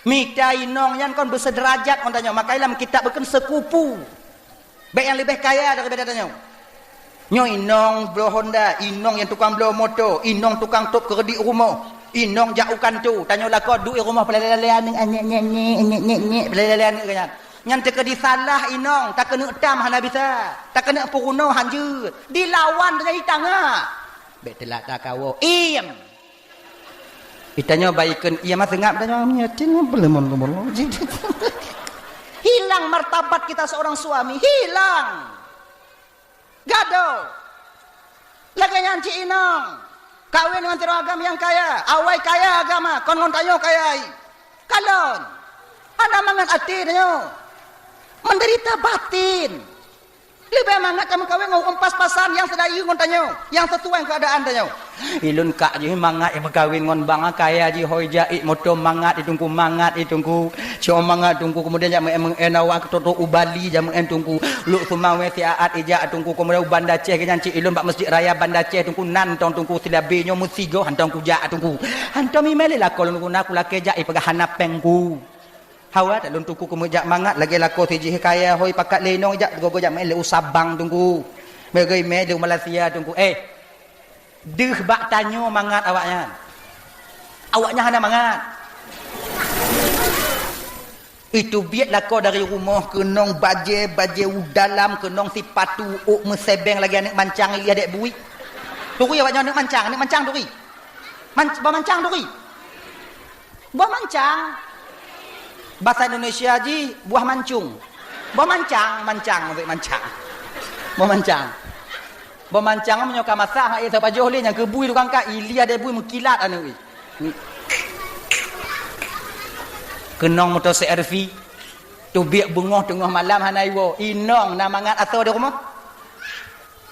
Mi ta inong yang kon bersederajat on tanya. Makanya dalam kitab bukan sekupu. Baik yang lebih kaya daripada tanya. Nyo inong blow Honda, inong yang tukang blow motor, inong tukang top kredit rumah. Inong jauhkan tu. Tanya lah kau duit rumah pelalean nyek pelalean kan. Yang terkedi salah inong, tak kena tam hana bisa, tak kena puruno hanjut, dilawan dengan itanga. Betelak tak kawo, iem. Itanya baikan, ia mah tengap tanya nyatin belum. Hilang martabat kita seorang suami, hilang. Gado. Lagi nyanci inong. Kawin dengan tiro agama yang kaya, awai kaya agama, kon tayo kaya. Kalon. Ada mangat hati tanya. Menderita batin. Lebih mangat kamu kawin ngomong pas-pasan yang sedayu ngon tanyo, yang sesuai keadaan tanyo. Ilun kak je mangat yang berkawin ngon bang kaya je hoi jait moto mangat ditunggu mangat ditunggu. Cio mangat tunggu kemudian jam enawa toto ubali jam tunggu lu sumawe si aat ija tunggu kemudian Banda Aceh ke janci ilun bak masjid raya Banda Aceh tunggu nan tunggu silabe nyo musigo hantong kuja tunggu. Hantom imeli lah kolon guna kula keja ipega hanap pengku. Hawa tak lon tuku kumujak mangat lagi lako tiji kaya hoi pakat lenong jak gogo jak mele usabang tunggu. Megai me di Malaysia tunggu. Deh bak tanyo mangat awaknya. Awaknya hana mangat. Itu biat lako dari rumah kenong baje dalam kenong si patu uk mesebeng lagi anak mancang li adek bui. Turi awaknya anak mancang turi. Mancang turi. Buah mancang. Bahasa Indonesia ji buah mancung. Buah mancang maksud mancang. Buah mancang. Buah mancang menyoka masak hak eta pajoh le yang kebui tukang ka ili ada bui mengkilat anu wi. Kenong motor CRV. Tu biak bungoh tengah malam hanai wo. Inong na mangat aso di rumah.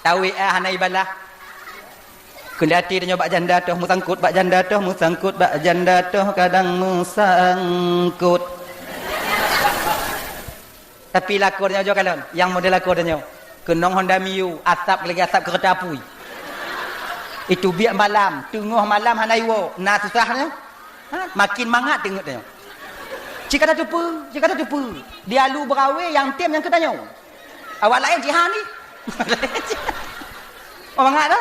Tawi hanai balah. Kendati dia bak janda toh musangkut bak janda toh musangkut bak janda toh kadang musangkut. Tapi lakornya juga kalon, yang model lakornya kenong Honda Mio, asap lagi asap kereta api. Itu biak malam, tengah malam hanai wo, nah susahnya. Makin mangat tengok tanya. Jika ada tupu, dia lu berawe yang tim yang ketanya. Awak lain jihan ni. Orang ada?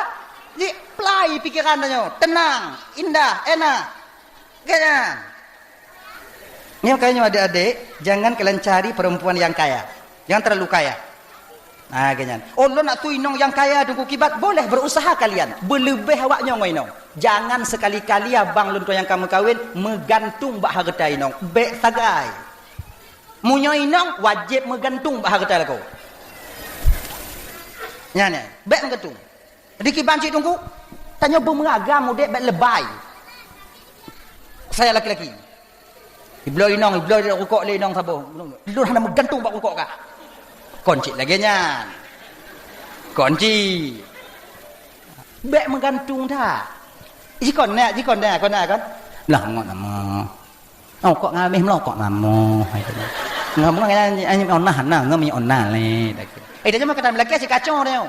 Ji play pikiran tanya, tenang, indah, enak. Kayaknya. Ini makanya adik-adik, jangan kalian cari perempuan yang kaya. Jangan terlalu kaya. Nah, ganyan. Oh, lo nak tu inong yang kaya tunggu kibat, boleh berusaha kalian. Berlebih awaknya ngoinong. Jangan sekali-kali abang lo yang kamu kawin menggantung bak harta inong. Bek sagai. Munyo inong wajib menggantung bak harta lako. Nyane, bek menggantung. Di kiban cik tunggu, tanya bermeragam dek bek lebay. Saya laki-laki. Iblo inong rukuk le inong sabo. Lu hana menggantung bak rukuk ka. Kunci lagi nya. Kunci. Bek menggantung dah. Jikon nak kan. Lah ngot nama. Oh kok ngamih melokok nama. Ngomong nganya onah na ngami onah le. Dia cuma kata lelaki si kacau dia.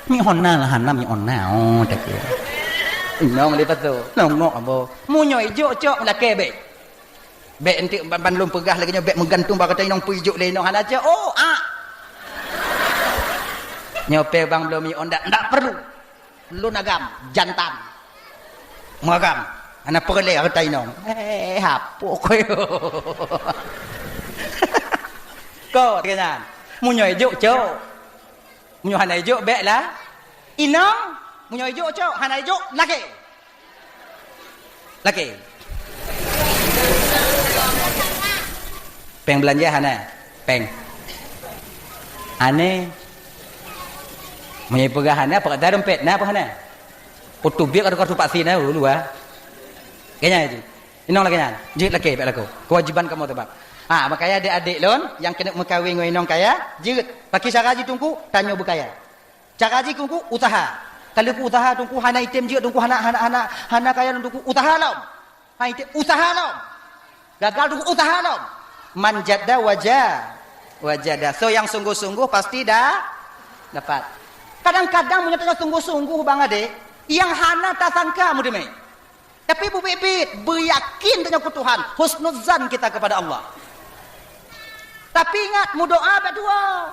mi honna lah hana mi onna oh tak kira nong lepas tu nong abo munyo ijo cok laki bek entik ban lum pegah lagi bek menggantung ba kata nong pujuk le nong hana cok oh nyope bang belum mi onda ndak perlu lu nagam jantan ngagam ana perle kata nong hapo koyo ko kenyan munyo ijo cok munyo hana ijo bek lah inong munyo ijo cok hana ijo laki peng belanja hana peng ane munyo pegah hana pak ada dompet na apa hana foto biak ada kartu paksi na dulu kayaknya itu inong lagi nyan jit laki bek laku kewajiban kamu tebak makanya adik-adik lon yang kena mengkawin dengan inong kaya jit pakai cara ji tungku tanyo berkaya cara ji tungku usaha kalau ku usaha tungku hana item jit tungku hana kaya tungku usaha lom hana item usaha lom gagal tungku usaha lom manjada wajada so yang sungguh-sungguh pasti dah dapat kadang-kadang punya tanya sungguh-sungguh bang adik yang hana tak sangka mudeme tapi bu bibit beryakin dengan Tuhan husnuzan kita kepada Allah tapi ingat mu doa berdua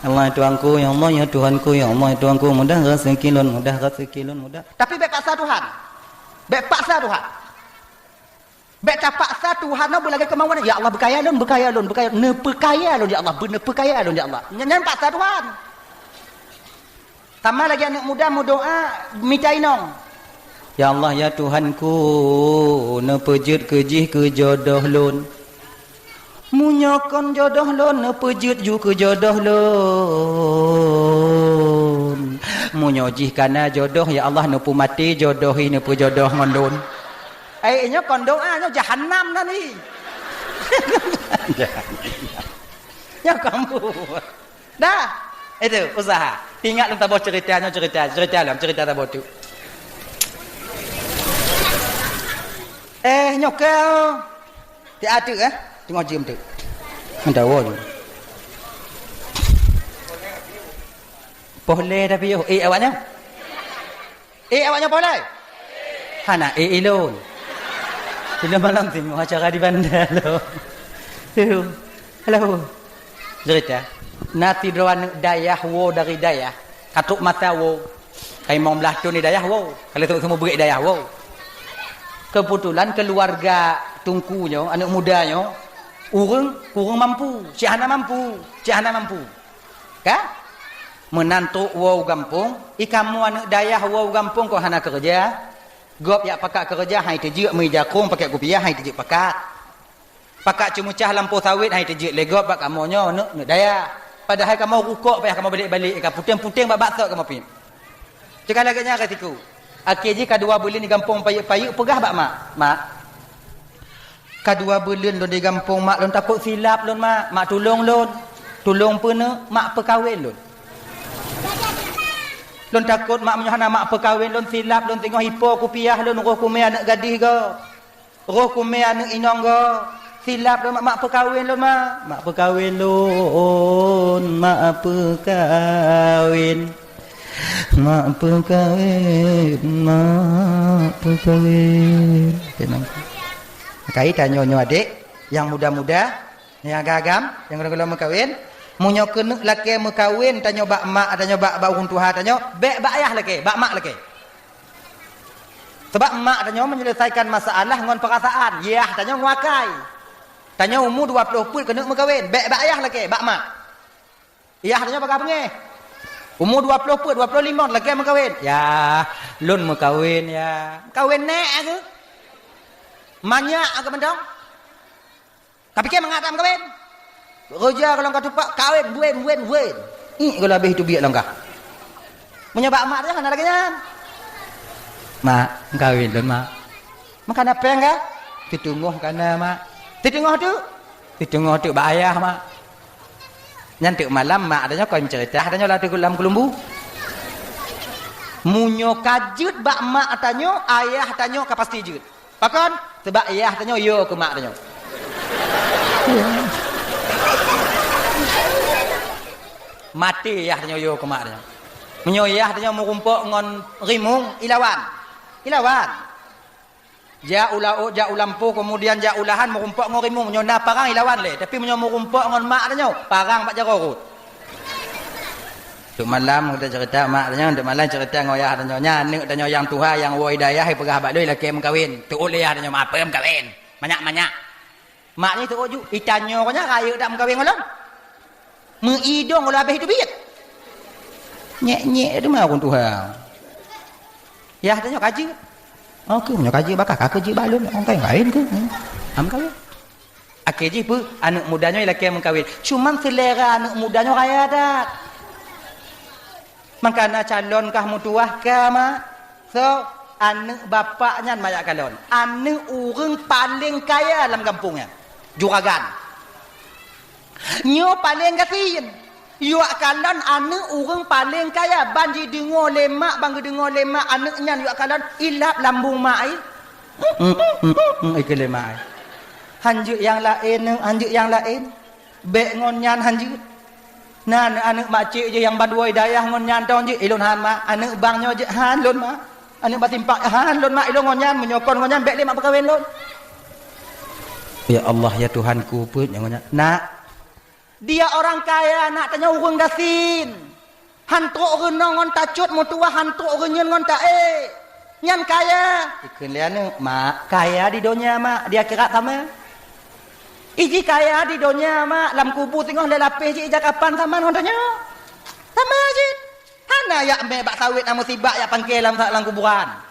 Allah Tuhanku ya Allah ya Tuhanku ya Allah ya Tuhanku mudah rezeki lun mudah tapi baik paksa Tuhan baik tak paksa Tuhan nak berlaga kemauan ya Allah berkaya lun ne perkaya lun ya Allah benar perkaya lun ya Allah nyan paksa Tuhan sama lagi anak muda mu doa minta inong ya Allah ya Tuhanku ne pejut kejih ke jodoh lun munyokon jodoh lun ne pejut ju ke jodoh lun munyojih kana jodoh ya Allah ne pu mati jodohi ne pu jodoh ngon lun nya kon doa nya jahanam dah ni ya kamu dah itu usaha ingat lu tabah cerita tabah tu nyokel dia ada tengok jam tu entah wo boleh tapi yo awaknya boleh hana ilon bila malam tengok acara di bandar lo halo cerita nati drawan dayah wo dari dayah katuk mata wo kai mong belah tu ni dayah wo kalau tu semua berik dayah wo kebetulan keluarga tungkunya anak mudanya kurang mampu cik hana mampu ka menantu wo gampung ikamu anak dayah wo gampung ko hana kerja gop ya pakak kerja hai tejik mejakung pakai kopiah hai tejik pakak cumucah lampu sawit hai tejik legop bak kamonyo nak dayah padahal kamu rukuk payah kamu balik-balik ka puting-puting bak bakso kamu pin cakap laganya katiku akhirnya kedua bulan di kampung payuk pegah bak mak kedua bulan lon di kampung mak lon takut silap lon mak tolong pena mak perkahwin lon takut mak menyahana mak perkahwin lon silap lon tengok hipo kopiah lon roh kumai anak gadis ke roh kumai anak inong ke silap lon mak perkahwin lon mak perkahwin lon mak perkahwin kai tanya nyo adik yang muda-muda yang agam yang kalau kawin munyo kena laki mekawin tanya bak mak tanya bak urang tua tanya bek bak ayah laki bak mak laki sebab mak tanya menyelesaikan masalah ngon perasaan yah tanya ngakai tanya umur 20 pun kena mekawin bek bak ayah laki bak mak yah tanya bakal pengeh umur 20 pun 25 laki mekawin ya lun mekawin ya kawin nek ke banyak ke mendong tapi ke mengatam kawin kerja kalau kau tupak kawin buin kalau habis itu biar langkah menyebab mak dia kan lagi kan mak kawin lun mak makan apa enggak ditunggu kana mak ditunggu tu bayar mak nyantik malam mak adanya kau cerita adanya lah tu dalam kelumbu munyo kajut bak mak tanyo ayah tanyo kapasti jut pakon sebab ayah tanyo yo ke mak tanyo mati ayah tanyo yo ke mak tanyo Menyoyah tanya mau rumpuk ngon rimung ilawan. Ja ulampu kemudian ja ulahan mau rumpuk ngon rimung nyona parang ilawan le. Tapi menyo mau rumpuk ngon mak tanya parang mak jarorut. Untuk malam kita cerita mak tanya untuk malam cerita ngoyah tanya nyanek tanya yang Tuhan yang wa hidayah pegah bak lui laki mengkawin. Tu oleh tanya mak apa mengkawin. Banyak-banyak. Maknya tu oju itanyo nya raya dak mengkawin ngolam. Meidong kalau habis itu biat. Nyek-nyek tu mah orang Tuhan. Ya tanya kaji. Okey punya kaji bakal kaji balun orang kawin ke? Am kawin. Akeji pu anak mudanya laki mengkawin. Cuman selera anak mudanya raya dak. Makana calon kah mutuah kah mak? So anak bapaknya banyak calon. Anak orang paling kaya dalam kampungnya. Juragan. Nyo paling kasin. Yuak kalan anak orang paling kaya. Banji dengar lemak, bangga dengar lemak anaknya yuak kalan ilap lambung mak ai. Ikut lemak ai. Hanjuk yang lain. Bek ngonyan hanjuk. Nah anak makcik je yang badua hidayah ngonyan tau je ilun han mak. Anak bangnya je han lun mak. Anak batimpak han lun mak ilun ngonyan menyokon ngonyan bek lemak berkawin lun. Ya Allah ya Tuhanku pun yang ngonyan. Nak dia orang kaya nak tanya urang gasin. Hantruk renong ngon tacut mutua hantruk renyen ngon tae. Nyan kaya. Ikun liane mak kaya di dunia mak dia kira sama. Iji kaya di dunia mak lam kubur tengok le lapis ji ija kapan sama ngon tanya. Sama ji. Hana ya me bak sawit na musibah ya pangkel lam kuburan.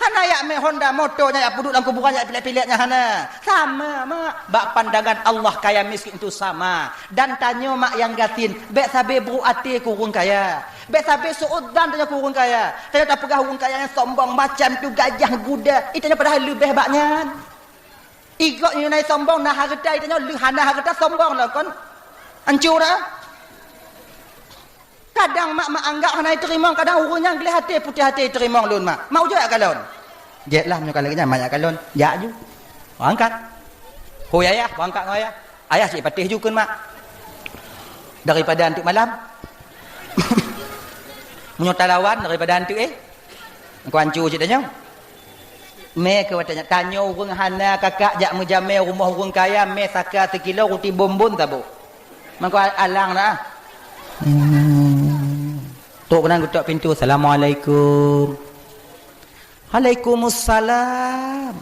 Hana ya me Honda motornya ya puduk dalam kuburan ya pilih-pilihnya hana. Sama mak. Bak pandangan Allah kaya miskin itu sama. Dan tanya mak yang gatin. Bek sabe bru ati kurung kaya. Bek sabe suudan tanya kurung kaya. Tanya tak pegah kurung kaya yang sombong macam tu gajah guda. Itanya padahal lebih baknya. Igok ni nai sombong nah harta itanya lu hana harta sombong lah kon. Hancur dah. Kadang mak anggap hana terima, kadang urungnya gelih hati putih hati terima lun mak. Mau juga kalon. Jetlah menyo kalonnya mak kalon. Ya ju. Angkat. Ho ayah, angkat ngaya. Ayah cik patih juga mak. Daripada antuk malam. Menyo talawan daripada antuk Engkau hancur cik tanya. Me ke watanya tanya urang hana kakak jak menjamai rumah urang kaya me saka sekilo roti bombon tabu. Mangko alang dah. Tok kenang ketuk pintu. Assalamualaikum. Waalaikumsalam.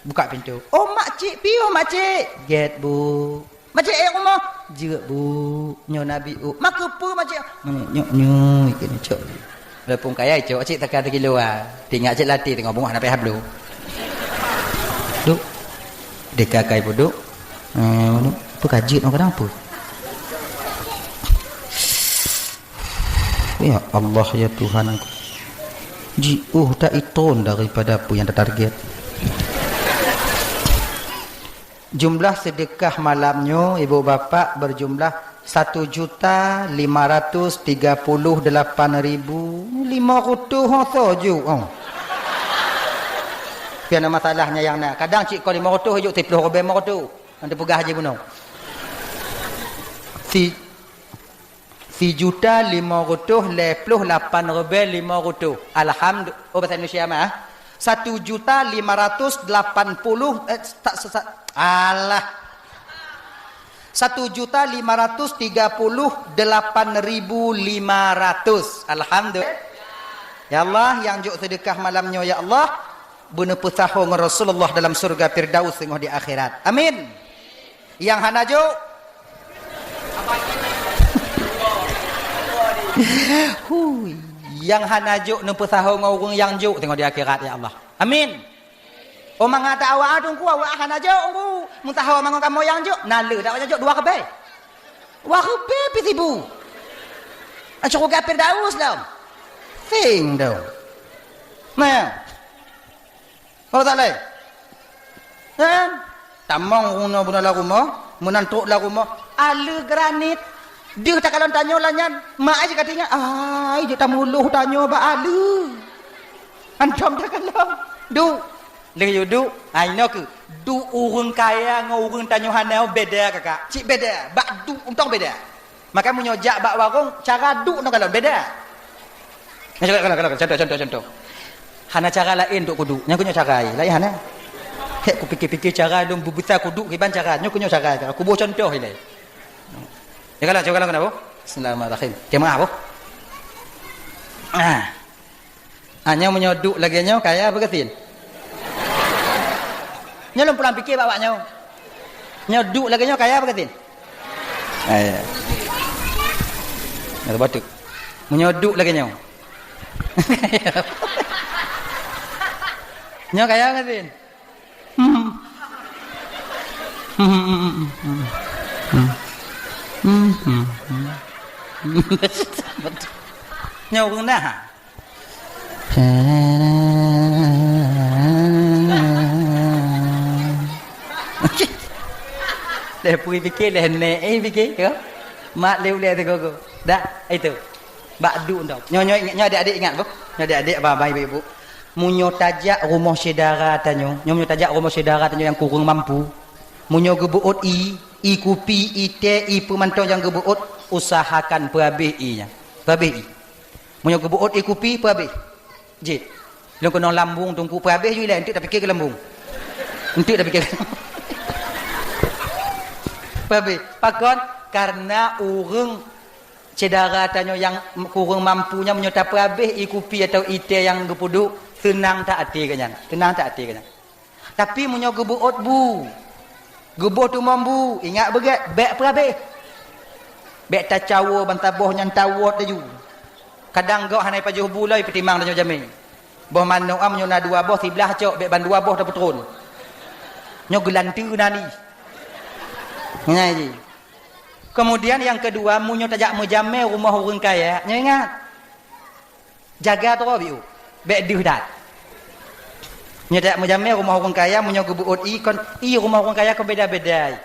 Buka pintu. Oh makcik piu makcik. Get bu. Makcik rumah. Jeuk bu. Nyo nabi u. Mak apa makcik? Nyo ikut cok. Walaupun kaya cok cik takkan 1 kilo ah. Tinggal cik latih tengok bunga nak payah belum. Duk. Dekakai pun duk. Tu kajit orang kadang apa? Ya Allah ya Tuhan aku. Tak iton daripada apa yang tertarget. Jumlah sedekah malamnya ibu bapa berjumlah 1.538.500 saja. Piana masalahnya yang nak. Kadang cik kau 500 hijuk 30 robe 500. Nanti pegah haji bunuh. 1.500 lepluh 8 robe 500. Alhamdulillah. Oh bahasa Indonesia mah. 1.580 Allah 1.538.500. Alhamdulillah. Ya Allah yang juk sedekah malamnya ya Allah bener pesaho dengan Rasulullah dalam surga Firdaus tengok di akhirat. Amin. Yang hana juk yang hana juk ne pesaho dengan orang yang juk tengok di akhirat ya Allah. Amin. Oh mangata awak tungku awak hana juk engku mutahawa mangon kamu yang juk nale dak juk 2 kebe. 2 kebe pisibu. Surga Firdaus dah. Sing dah. Nah. Kau tak leh? Kan? Tamang guna bunala rumah, menantuk lah rumah. Ala granit. Dia tak kalau tanya lanyan, mak aja katanya, dia tak muluh tanya ba ala. Antum tak kalau. Du. Leh du. Aino ke? Du urang kaya ngau urang tanya hanau beda kakak. Cik beda. Bak du untang beda. Maka menyojak bak warung cara du nak kalau beda. Contoh. Hana cara lain untuk kudu. Nya kunyo cara lain hana. Hek ku fikir-fikir cara dong bubusar kudu kiban cara. Nya kunyo cara. Aku buat contoh ini. Ya kalau coba kenapa? Bismillahirrahmanirrahim. Kemana apa? Hanya menyoduk lagi nyo kaya berkesin. Nyo lom pulang fikir bawa nyo. Nyoduk lagi nyo kaya berkesin. Ya. Ada batuk. Menyoduk lagi nyo. Nyo kaya berkesin. Nyo kena. Dah pergi fikir dah naik fikir ke? Mak leu-leu tu gogo. Dah itu. Bakdu tau. Nyo adik-adik ingat bu? Nyo adik-adik abang ibu. Munyo tajak rumah saudara tanyo. Nyo tajak rumah saudara tanyo yang kurang mampu. Munyo gebuut i kupi i teh i pemantau yang gebuut usahakan perhabis i-nya. Perhabis i. Munyo gebuut i kupi perhabis. Jit. Lu kena lambung tungku perhabis je lah entuk tak fikir ke lambung. Entuk tak fikir. Perhabis. Pakon karena urang cedera tanyo yang kurang mampunya menyota perhabis i kupi atau i teh yang gepuduk senang tak hati kenyan. Tenang tak hati kenyan. Tapi munyo gebuut bu. Gebuh tu mambu, ingat begat, beg perhabis. Beg tak cawa bantaboh nyan tawat taju. Kadang gak hanai pajuh bulai petimang dan jamin. Boh manu am nyona dua boh sebelah cok beg ban dua boh dah petrun. Nyo gelantu nani. Ngaji. Kemudian yang kedua munyo tajak menjamai rumah orang kaya. Nyo ingat. Jaga tu biu. Beg diu dat. Nyo tajak menjamai rumah orang kaya munyo gebuut kon rumah orang kaya kon beda-beda.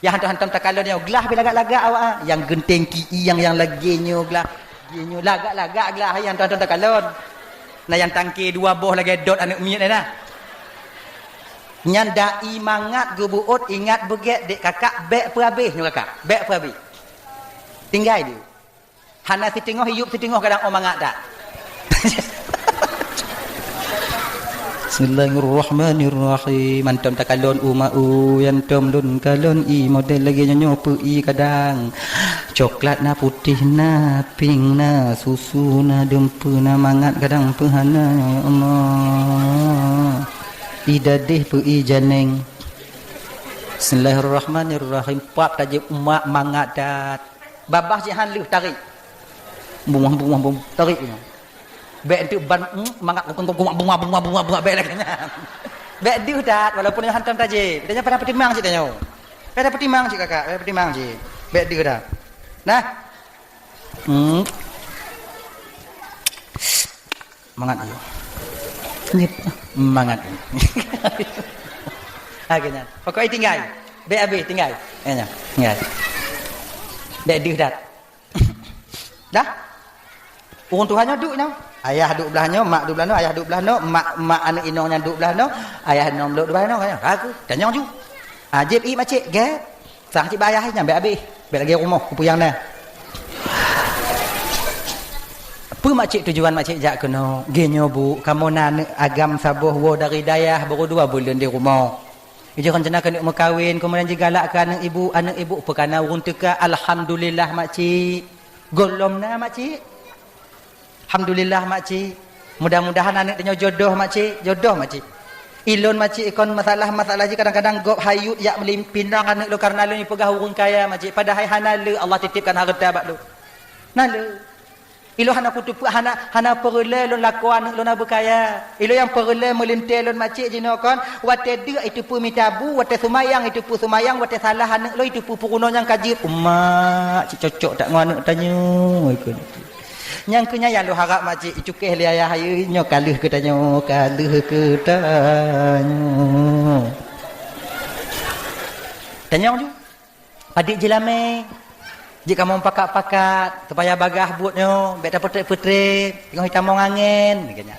Yang hantam-hantam takalon nyo gelah belagak-lagak awak. Yang genteng ki yang lagi nyo gelah. Nyo lagak-lagak gelah yang hantam takalon. Nah yang tangki dua boh lagi dot anak minyak ni nah. Nyan dai mangat gebuut ingat beget dek kakak beg perhabis nyo kakak. Beg perhabis. Tinggal dia. Hana si tengok hidup si tengok kadang mangat dak. Bismillahirrahmanirrahim. Antum takalon umau yantum lun kalon i model lagi nyo pi kadang. Coklat na putih na pink na susu na dempu na mangat kadang pehana ya Allah. Idadih pi janeng. Bismillahirrahmanirrahim. Pak tajuk umak mangat dat. Babah jihan lu tarik. Bung tarik ni. Bek tu ban mangat bunga bek lagi nya. Bek diu dat walaupun yang hantam taje. Tanya pada petimang cik tanya. Pada petimang cik kakak, pada petimang cik. Bek diu dah. Nah. Mangat dia. Ni mangat. Akhirnya. Pokoknya tinggal. Bek habis tinggal. Nya. Tinggal. Bek diu dat. Dah? Urang Tuhannya duk nya. Ayah duduk belahnya, mak duduk belahnya, ayah duduk belahnya, mak anak inongnya duduk belahnya, ayah inong duduk belahnya kan. Aku tanya ju. Ajib i macik ge. Sang cik bayar nyampe habis. Balik lagi rumah kupuyang dah. Apa macik tujuan macik jak kena? Genyo bu, kamu nan agam sabuh wo dari dayah baru 2 bulan di rumah. Ija rencana kena berkahwin kemudian juga galakkan anak ibu perkara urang teka alhamdulillah macik. Golomna macik. Alhamdulillah makcik. Mudah-mudahan anak tanya jodoh makcik. Jodoh makcik. Ilon makcik ikon masalah-masalah je kadang-kadang gop hayut yak melimpinang anak lu karena lu ni pegah urang kaya makcik. Padahal hana le Allah titipkan harta bak lu. Nale. Ilo hana kutu hana perle lu laku anak lu na berkaya. Ilo yang perle melintel lu makcik jino kon wate de itu pu mitabu wate sumayang itu pu sumayang wate salah anak lu itu pu puruno yang kaji. Umak cik cocok tak ngau tanya ikut. Yang kenya yang lu harap makcik cukeh li ayah ayu nyo kaluh ke tanyo tanya ju adik jelame jika kamu pakat-pakat supaya bagah buatnyo bek dapat putri tengok hitam angin begini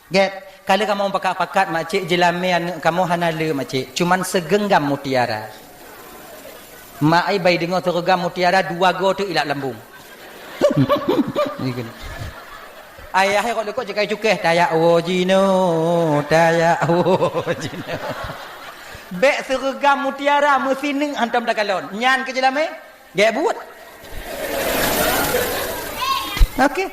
get kalau kamu pakat-pakat makcik jelame kamu hana le makcik cuman segenggam mutiara. Mak ai bai dengar tergam mutiara 2 go tu ilat lambung. Ayah kok lekok cekai cukeh tayak wojino, tayak wojino. Bek seragam mutiara mesineng hantam takalon. Nyan ke jelame? Gek buat. Okey.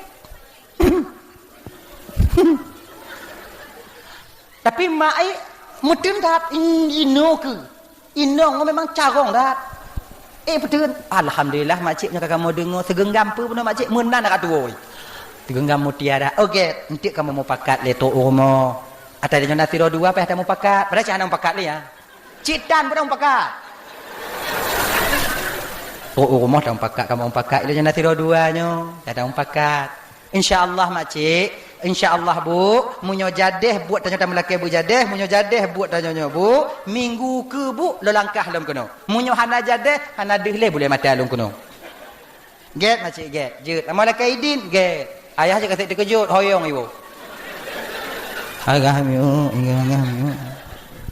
Tapi mak ai mudun dat ino ke. Ino memang carong dat. Betul. Alhamdulillah makciknya kakak mau dengar segenggam pun makcik menan kat tu. Segenggam mutiara. Okey, nanti kamu mau pakat leto rumah. Atau dia nak tiro dua apa mau pakat. Pada cakap mau pakat ni ya. Citan pun mau pakat. Rumah dah pakat kamu mau pakat. Dia nak tiro duanya. Dah mau pakat. InsyaAllah makcik. InsyaAllah bu. Munyo jadeh buat tanya tamu lelaki bu jadeh. Munyo jadeh buat tanya bu. Minggu ke bu. Lelangkah dalam kuno. Munyo hana jadeh. Hana dehleh boleh mati dalam kuno. Get makcik get. Jut. Amal lelaki idin. Get. Ayah je kasih terkejut. Hoyong ibu. Agak miu. Agak miu.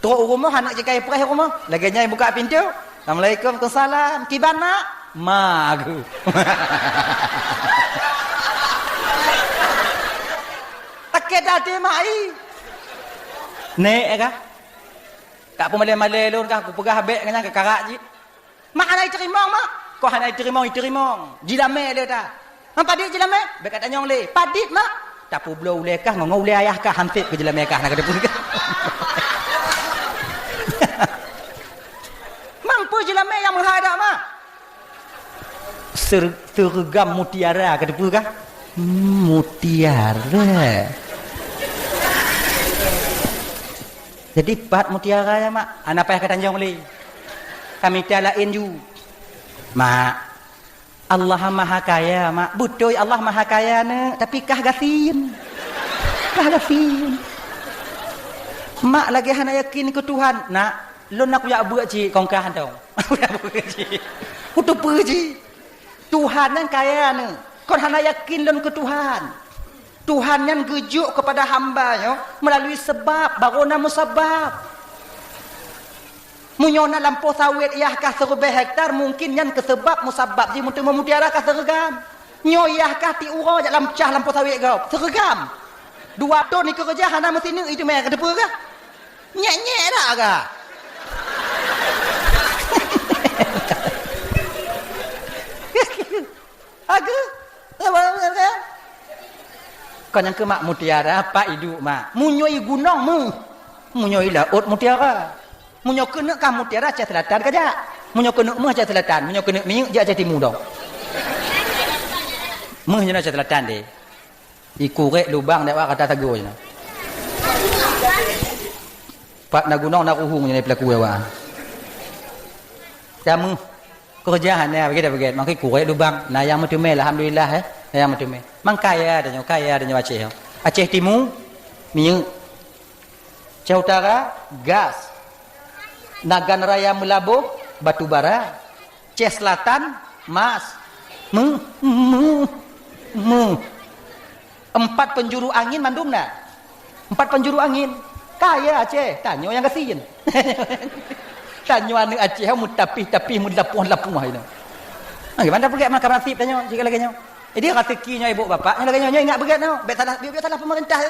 Teruk rumah anak je kaya perih rumah. Laginya buka pintu. Assalamualaikum. Waalaikumsalam. Kiban mak? Mak aku. Takut hati mak ai. Nek kah? Tak pun malai-malai lun kah aku pegah habis kena ke karak je. Mak anai terimong mak. Kau anai terimong. Jilame dia tak. Hampa dia jilame? Bek kata nyong le. Padit mak. Tak pu blau le kah ngau le ayah kah hampir ke jilame kah nak ada pun. Mampu jilame yang menghadap mak. Seragam mutiara ke depu kah? Mutiara. Jadi pat mutiara ya mak. Anak payah kata nyong le. Kami talain ju. Mak, Allah maha kaya mak. Betul Allah maha kaya ne, tapi kah gasin. Kah gasin. Mak lagi hana yakin ke Tuhan. Nak, lu nak punya buat ci kong kah tau. Punya buat ci. Putu perji. Tuhan yang kaya ne. Kau hana yakin lu ke Tuhan. Tuhan yang gejuk kepada hamba-Nya melalui sebab, barona musabab. Munyona lampau sawit yah kah 1000 hektar mungkin yang kesebab musabab ji mutu mutiara kah seragam. Nyoyah kah ti uro jak lampau lampau sawit kau. Seragam. 2 ton ni kerja hana mesin ni itu mai ke depa kah? Nyek-nyek dah kah? Aga. Kau yang ke mak mutiara apa hidup mak? Munyoi gunung mu. Munyoi laut mutiara. Munyo kena kah mutiara cah selatan kaja. Munyo kena mah cah selatan, munyo kena miuk je cah timur dong. Meh je cah selatan deh. Ikurek lubang dak kata tagur je. Pak nak gunung nak uhung je pelaku wa. Jamu kerjaan ya begitu. Makai kurek lubang. Nah yang metumel alhamdulillah yang metumel. Mang kaya dah Aceh. Aceh Timur miuk. Aceh Utara gas. Nagan Raya Melabuh batu bara. Aceh Selatan mas. 4 penjuru angin mandum nak. 4 penjuru angin. Kaya Aceh. Tanyo yang kasihin. Tanyo anu Aceh mutapih mulapuh itu. Gimana pergi makan nasib tanyo jika lagi nyo. Dia kata kinya ibu bapa, yang lagi nyo ingat begat no. Biar salah pemerintah,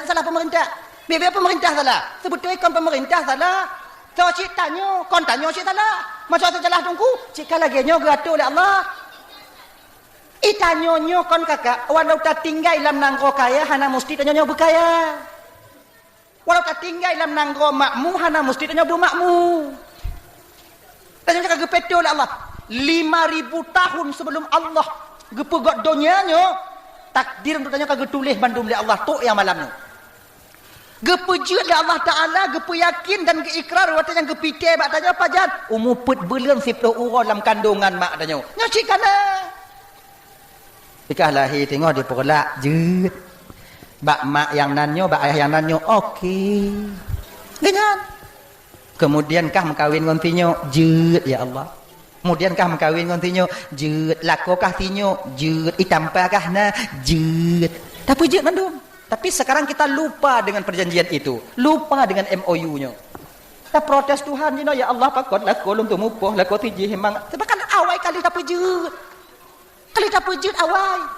Biar pemerintah salah. Sebetulnya kon pemerintah salah. So cik tanyo, kon tanyo cik salah. Masa salah tungku, cik lagi nyo gaduh oleh Allah. Itanyo nyo kon kakak, walau tak tinggal dalam nangro kaya, hana mesti tanyo nyo berkaya. Walau tak tinggal dalam nangro makmu, hana mesti tanyo bermakmu. Tanyo kakak gepedo oleh Allah. 5,000 tahun sebelum Allah gepegot dunianya, takdir untuk tanyo kakak tulis bandung oleh Allah tu yang malam ni. Gepejut oleh Allah Ta'ala, gepeyakin dan geikrar waktu yang gepikir bak tanya apa jan? Umuput belum 10 orang dalam kandungan mak tanya. Nyocik kana. Ikah lahir tengok dia perlak jut. Bak mak yang nanyo, bak ayah yang nanyo. Okey. Dengan. Kemudian kah mengkawin dengan tinyo? Jut ya Allah. Kemudian kah mengkawin dengan tinyo? Jut. Lako kah tinyo? Jut. Itampa kah na? Jut. Tapi jut mandum. Tapi sekarang kita lupa dengan perjanjian itu. Lupa dengan MOU-nya. Kita protes Tuhan. Ya Allah pakot lah kolong tu mupoh lah kau tijih memang. Sebab kan awal kali tak pejut. Kali tak pejut awal.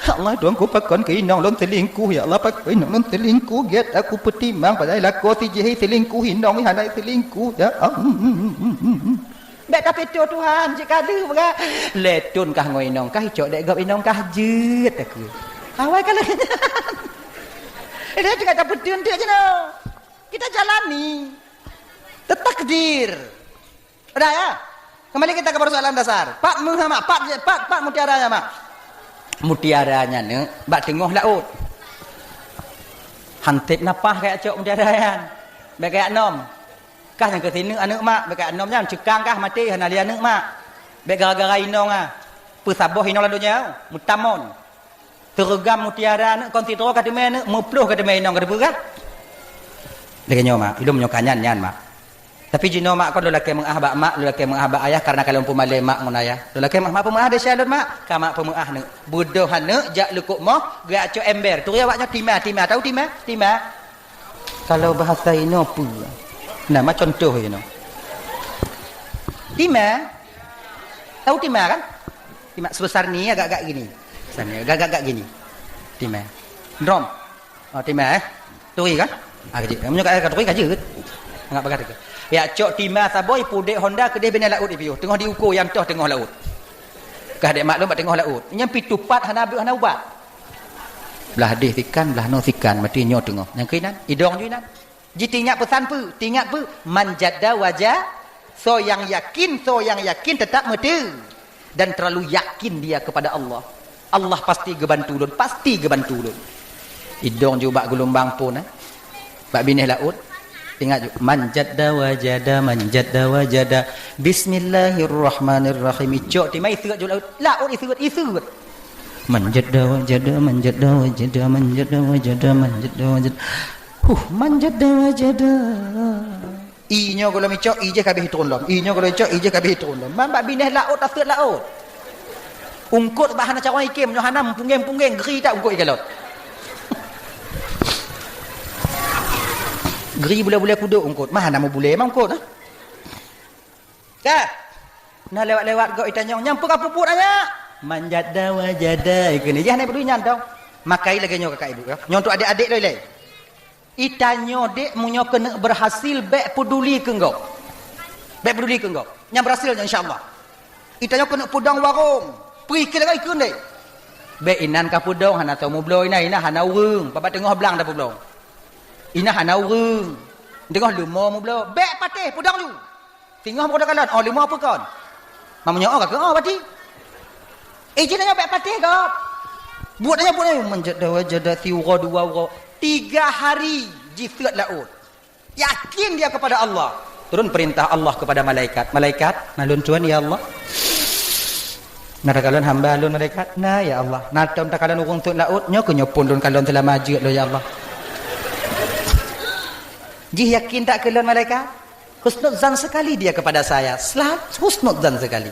Allah tuanku pakon ke inong lon selingkuh ya Allah pakon inong lon selingkuh get aku petimang padai lako si jehi selingkuh inong hanai selingkuh ya Bek tapi tu Tuhan jika ada baga letun kah ngoi inong kah cok dek gap inong kah jeut aku awai kala dia juga dapat dia je no kita jalani takdir udah ya kembali kita ke persoalan dasar Pak Muhammad Pak mutiaranya mak mutiaranya ne bak tengah laut hantip napah kayak cok mutiaranya bak kayak nom kah yang ke sini anak mak bak kayak nomnya cekang kah mati hana dia anak mak bak gara-gara inong ah pesaboh inong ladunya mutamon tergam mutiara ne konsidro kata men mupluh kata men inong kata berah dekanyo mak ilmu nyokanyan nyan mak tapi jino mak kau lelaki mengahbak mak lelaki mengahbak ayah karena kalau umpama le mak ngon ayah lelaki mak pemah ada syalun mak ka mak pemah ne bodoh hane jak lukuk moh gerak cok ember tu awaknya timah tahu timah kalau bahasa ino apa nama contoh ino timah tahu timah kan timah sebesar ni agak-agak gini besarnya agak-agak gini timah drom oh timah turi kan kecil kamu kat turi kaje enggak bagat ke ya cok timah saboy pudek Honda kedai bina laut ipiu tengah diukur yang toh tengah laut kah dek maklum tengah laut yang pitupat hana ubat belah deh sikan belah no sikan mati nyo tengah yang kinan idong juinan ji tingat pesan pu tingat pu manjada wajah so yang yakin tetap mati dan terlalu yakin dia kepada Allah pasti gebantu lun idong juga gelombang pun bak binih laut ingat manjada wajada bismillahirrahmanirrahim cok timai israt laut israt manjada wajada inyo kalau micok ije kabeh hitron lom mambak binih laut asrat laut ungkut bahana cawan ikim nyo hanam punggeng geri tak ungkut ikan laut geri bule-bule kuduk ungkut mah nama bule emang ungkut kah nah lewat kau itanyong nyampu kapuput aja manjada wajada ikini jangan perlu nyantong makai lagi nyo kakak ibu nyontok adik-adik lele itanyo dek munyo kena berhasil bek peduli ke engkau yang berhasil insyaallah itanyo kena pudang warung pergi ke lagi ikun dek bek inan ka pudong hana tau mu blow ina hana urung papa tengah belang dah blow ina hana urung tengah lumo mu blow bek patih pudang lu tinggal mu kalan lumo apa kon mamanya ke pati ijinnya bek patih kau buatnya menjada wajada tiwa dua 3 hari jifat laut yakin dia kepada Allah turun perintah Allah kepada malaikat nalun tuan ya Allah narakalon hamba lun malaikat nah ya Allah natom takalan urung tut laut nyo ke nyopon lun kalon telah maju lo ya Allah ji yakin tak kelon malaikat husnudzan sekali dia kepada saya husnudzan sekali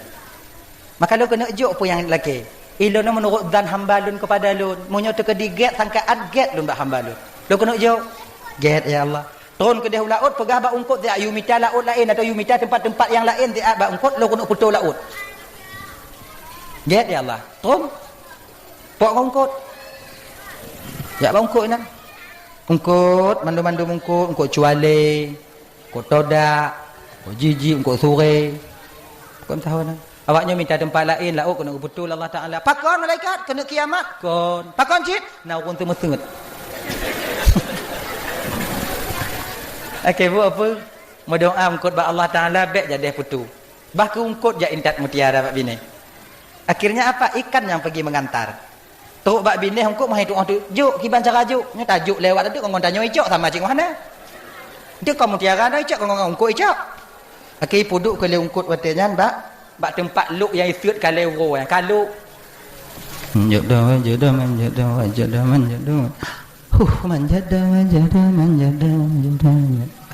maka lo kena juk pun yang lelaki ilona menurut zan hamba lun kepada lun munyo tekedi get sangkaan get lun bak hamba lun lo kena juk get ya Allah turun ke dahulu laut pegah bak ungkut dia yumita laut lain atau yumita tempat-tempat yang lain dia bak ungkut lo kena putus laut get ya Allah turun pok ungkut ya bak ungkut nak ungkut mandu-mandu ungkut cuale ungkut todak ungkut jiji ungkut sore kau tahu nak awaknya minta tempat lain laut kena betul Allah Taala pakon malaikat kena kiamat kon pakon cit nak pun temesenget okey buat apa berdoa ungkut ba Allah Taala bek jadi putu bah ke ungkut ja intat mutiara bak bini akhirnya apa ikan yang pergi mengantar tok bak bini ungkut mah itu juk kiban cara juk nya tajuk lewat tu kau tanya icok sama cik mana dia kau mutiara dah icok kau ungkut icok okey puduk ke le ungkut watenya bak tempat luk yang isut kalero kalau manjada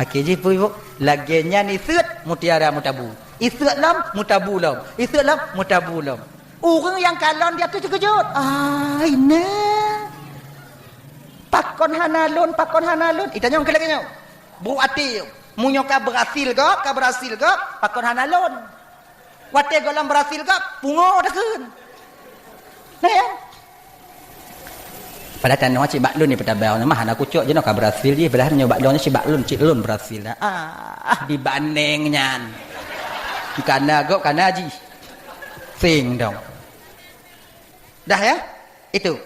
okey je pu laginya isut mutiara mutabu isut lam mutabu lam orang yang kalon dia tu terkejut ini pakon hanalun itanya ke lagi nyo bu ati munyo ka berhasil ke pakon hanalun wate golam berhasil ke pungo dah kan nah ya Pada tanah cik baklun ni petabau mah anak kucuk je nak ka Brazil je belah nyo baklun cik lun Brazil. Dibandingnya. Kana gok kana ji. Sing dong. Dah ya? Itu.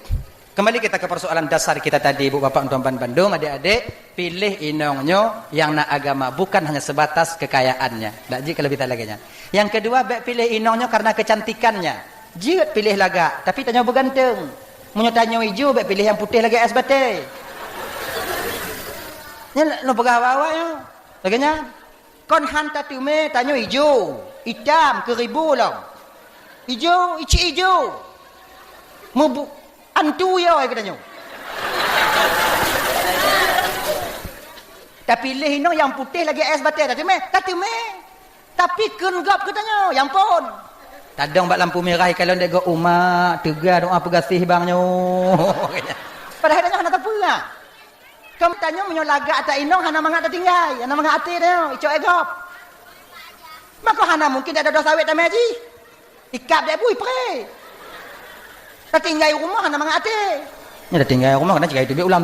Kembali kita ke persoalan dasar kita tadi, Bu Bapak Tuan Bandung, adik-adik, pilih inongnya yang nak agama, bukan hanya sebatas kekayaannya. Tak jika lebih tak lagi. Yang kedua, pilih inongnya karena kecantikannya. Jika pilih laga, tapi tanya bergantung. Munyo tanya hijau, pilih yang putih lagi es batai. Ini lo pegawa ya. Laganya, kon hantar tume tanya hijau, hitam, keribu lah. Hijau, hijau. Antu ya katanya. Tapi pilih inong yang putih lagi es batai tadi meh. Tapi kenggap katanya, yang pun. Tadang bak lampu merah kalau dia go umat, tegar doa pegasih bangnya. Padahal dia hana apa ah. Kamu tanya menyolaga atas inong hana mangat tinggal, hana mangat ati dia, icok egop. Maka hana mungkin ada dosa sawit tamai haji. Ikap dia bui pre. Tak tinggal rumah hana mangat ati. Nya dah tinggal rumah kena cakap itu ulam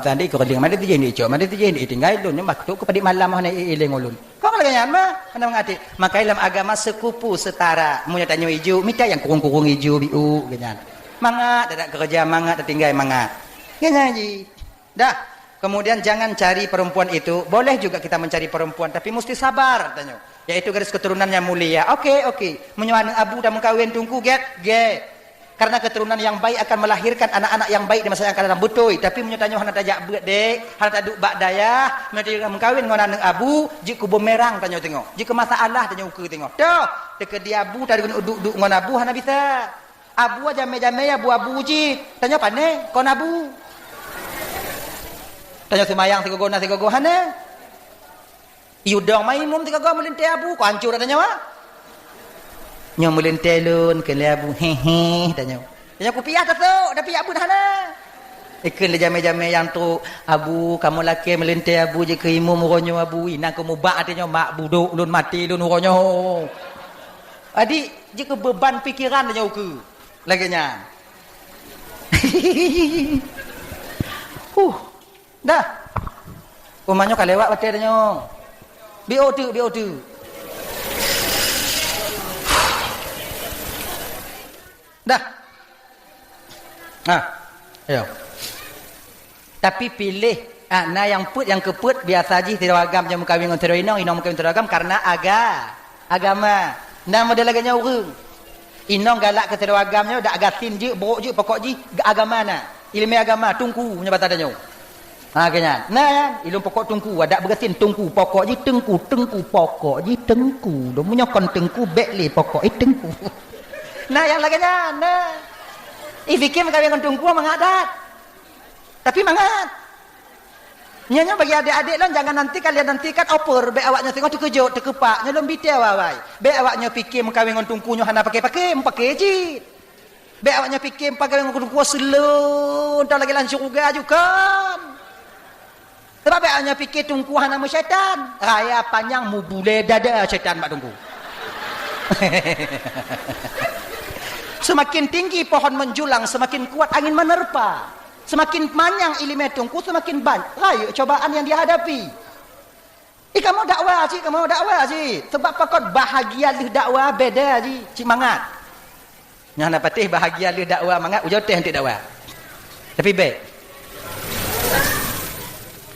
tadi ko keding made tije ni icok, made tije ni tinggal dun nya maktu ko padi malam hana ileng ulun. Kau lagi nyan mah hana mangat ati. Maka dalam agama sekupu setara. Mu tanya hijau, minta yang kurung-kurung hijau biu ganyan. Mangat ada kerja mangat tinggal mangat. Ganyan ji. Dah. Kemudian jangan cari perempuan itu. Boleh juga kita mencari perempuan tapi mesti sabar tanya. Yaitu garis keturunan yang mulia. Okey. Menyuan abu dan mengkawin tungku get. Karena keturunan yang baik akan melahirkan anak-anak yang baik di masa yang akan datang betul. Tapi menyatanya hana tajak beut dek, hana taduk bak dayah, menyatanya mengkawin dengan anak abu, jik bumerang tanya tengok. Jika masalah tanya ukur tengok. Dah, dekat dia abu tadi duduk dengan abu hana bisa. Abu aja meja-meja abu jik. Tanya pane, kon abu. Tanya semayang tiga go hana. Iudong maimum tiga go melintai abu, ko hancur tanya wah. Nyo melentelun ke labu hehe tanya. Tanya kopiah tu tapi abu dah na. Ikan le jame-jame yang tu abu kamu laki melentai abu je ke imu muronyo abu ina kamu bak artinya mak buduk lun mati lun muronyo. Adi jika beban pikiran tanya uku. Laginya. Dah. Umanyo kalewat batai tanya. BO2. Dah. Ayo. Tapi pilih nah yang keput biasa aja tidak agam yang kawin dengan teroinong kawin teragam karena agama. Nah model laganya orang. Inong galak ke teragamnya dak agatin je borok je pokok je agama na. Ilmu agama tungku punya batadanya. Kenya. Nah ya, ilmu pokok tungku ada bergasin tungku pokok je tengku pokok je tengku. Dia punya kon tengku bekle pokok tengku. Nah yang laganya fikir kawin dengan tungku mengadat. Tapi mangat. Nyanya bagi adik-adik lan jangan nanti kalian nantikan oper be awaknya tengok terkejut terkepak nyelom bitel wawai. Be awaknya fikir kawin dengan tungkunya hana pakai je. Be awaknya fikir kawin dengan tungku selun tak lagi langsung juga kan. Sebab be awaknya fikir tungku hana syaitan. Raya panjang mu bule dada syaitan mak tungku. Semakin tinggi pohon menjulang, semakin kuat angin menerpa. Semakin panjang ilmu tungku, semakin banyak rayu cobaan yang dihadapi. Kamu dakwah sih. Sebab pakot bahagia lih dakwah beda sih. Cik mangat. Yang nak patih bahagia lih dakwah mangat, ujau teh nanti dakwah. Tapi baik.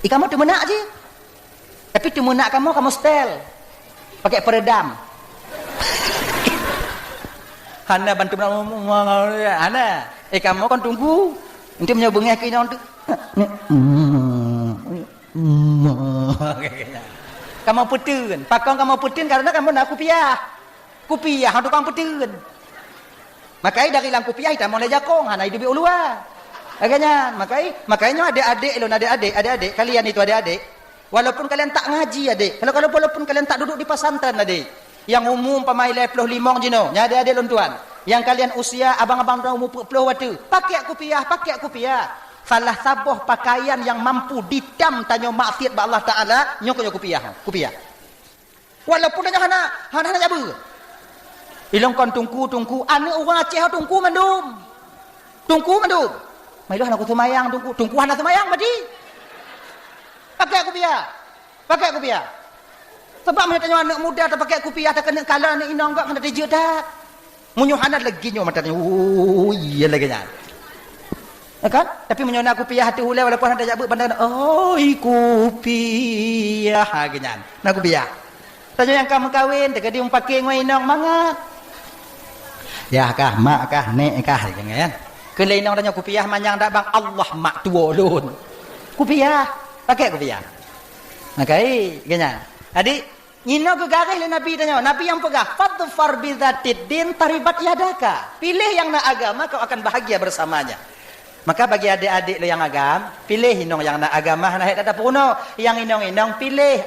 Kamu tu menak sih. Tapi tu menak kamu setel. Pakai peredam. Hana bantu Hana. Kamu kan tunggu. Nanti menyambungnya ke ini. Kamu putun. Pakong kamu putun karena kamu nak kupiah. Kupiah hantu kamu putun. Makanya dari lang kupiah kita mulai jakong. Hana hidup ulua. Agaknya. Makanya adik-adik. Kalian itu adik-adik. Walaupun kalian tak ngaji adik. Walaupun kalian tak duduk di pesantren adik. Yang umum pemain 25 jino. Nya ada lontuan. Yang kalian usia abang-abang umur 40 waktu. Pakai kupiah. Salah sabuh pakaian yang mampu didam tanya maksiat ba Allah Taala, nyok kupiah. Walaupun hana jabu. Ilong kon tungku ane orang Aceh tungku mandum. Mailah nak semayang tungku hana semayang mati. Pakai kopiah. Sebab mana tanya anak muda tak pakai kopiah tak kena kalah ni inang gak kena dijek dak. Munyo hana lagi nyo mata tanya. Oh iya lagi nya. Kan? Tapi menyo nak kopiah tu hulai walaupun ada jabut pandang oi kopiah ganyan. Nak kopiah. Tanya yang kamu kahwin tak dia pakai ngoi inang mangat. Ya kah, mak kah, nek kah jangan. Kelai inang tanya kopiah manyang dak bang Allah mak tua lun. Kopiah, pakai kopiah. Makai ganyan. Adik, ngino ke garis le Nabi tanya. Nabi yang pegah, fadfar bi dzatid din taribat yadaka. Pilih yang nak agama kau akan bahagia bersamanya. Maka bagi adik-adik lo yang agam, pilih inong yang nak agama nak tak ada puno. Yang inong pilih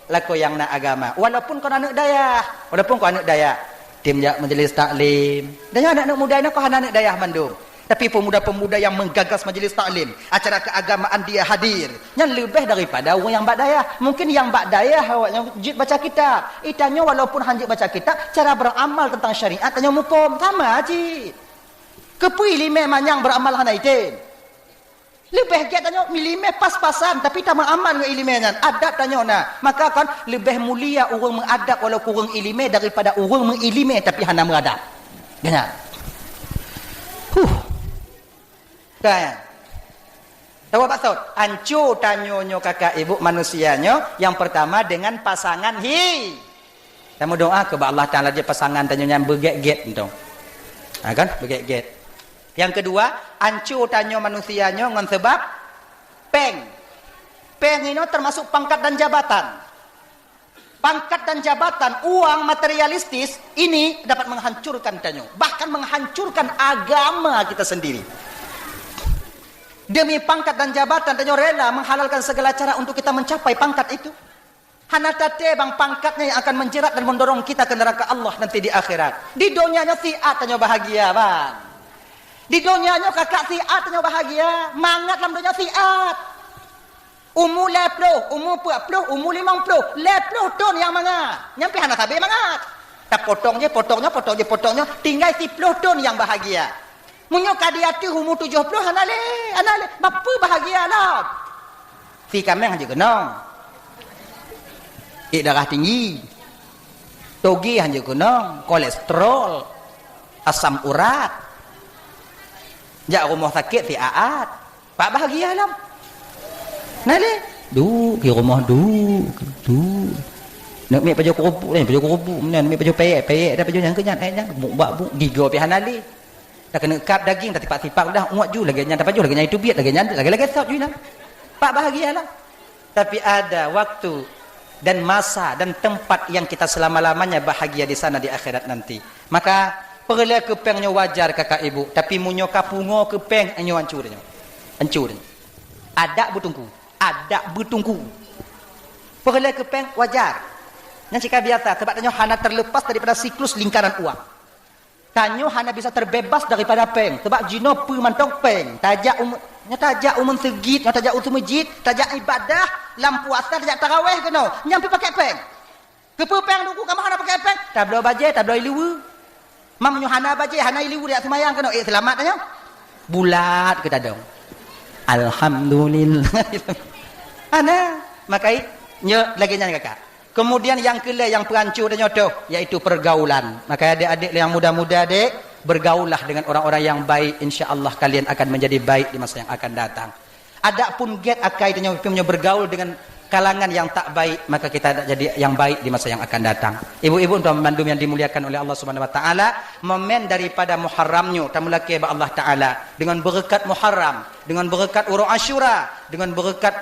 laku yang nak agama. Walaupun kau anak daya. Tim jak majlis taklim. Dan anak muda ini kau anak daya Bandung. Tapi pemuda-pemuda yang menggagas majlis taklim, acara keagamaan dia hadir. Yang lebih daripada orang yang bak daya. Mungkin yang bak daya awaknya jid baca kitab. Itanya walaupun hanjit baca kitab, cara beramal tentang syariat tanya mukom sama aja. Kepui lima manyang beramal hana itin. Lebih dia tanya lima pas-pasan tapi tak beramal dengan ilmunya. Adat tanya nah. Maka kan lebih mulia orang mengadap walau kurang ilmu daripada orang mengilmu tapi hana mengadap. Ganyan. Kan? Tahu maksud? Ancu tanyonyo kakak ibu manusianya yang pertama dengan pasangan Kamu doa ke Allah Taala je pasangan tanyonya berget-get entong. Kan? Berget-get. Yang kedua, ancu tanyo manusianya ngan sebab peng. Peng ini termasuk pangkat dan jabatan. Pangkat dan jabatan, uang materialistis ini dapat menghancurkan tanyo, bahkan menghancurkan agama kita sendiri. Demi pangkat dan jabatan tanyo rela menghalalkan segala cara untuk kita mencapai pangkat itu. Hana tate bang pangkatnya yang akan menjerat dan mendorong kita ke neraka Allah nanti di akhirat. Di dunianya siat tanyo bahagia bang. Di dunianya kakak siat tanyo bahagia. Mangat dalam dunia siat. Umur 10, umur 40, umur 50, 50 tahun yang mangat. Nyampe hana tabe mangat. Tak potongnya, tinggal 10 tahun yang bahagia. Munyo kadiati umur 70 anale. Bapa bahagialah. Si kameng aja kenong. Darah tinggi. Togi aja kenong, kolesterol, asam urat. Jak rumah sakit si aat. Pak bahagialah. Nale. Di rumah nak mek baju kerupuk, nak mek baju peyek dah baju yang kenyat buat gigo pi hanale. Tak kena kap daging tak tipak-tipak dah muat ju lagi nyanda baju lagi itu biat lagi nyanda lagi sat ju lah. Pak bahagialah. Tapi ada waktu dan masa dan tempat yang kita selama-lamanya bahagia di sana di akhirat nanti. Maka perla kepengnya wajar kakak ibu, tapi munyo kapungo kepeng anyo hancurnya. Ada bertungku. Perla kepeng wajar. Yang cika biasa sebab tanyo hana terlepas daripada siklus lingkaran uang. Tanyo hana bisa terbebas daripada peng sebab jino pu mantong peng tajak umum segit tajak utum masjid tajak ibadah lam puasa tajak tarawih keno nyampe pakai peng kepu peng duku kamu hana pakai peng tablo baje tablo iliwu mam nyo hana baje hana iliwu dia semayang keno selamat tanyo bulat kita dong alhamdulillah ana makai nyo lagi nyanyi kakak. Kemudian yang kelima yang perancur dan nyodoh yaitu pergaulan. Maka adik-adik yang muda-muda adik bergaulah dengan orang-orang yang baik, insya-Allah kalian akan menjadi baik di masa yang akan datang. Adapun get akai dan nyodoh bergaul dengan kalangan yang tak baik, maka kita jadi yang baik di masa yang akan datang. Ibu-ibu untuk memandum yang dimuliakan oleh Allah Subhanahu wa taala, momen daripada Muharramnya tamulake ba Allah taala dengan berkat Muharram, dengan berkat Urul Asyura, dengan berkat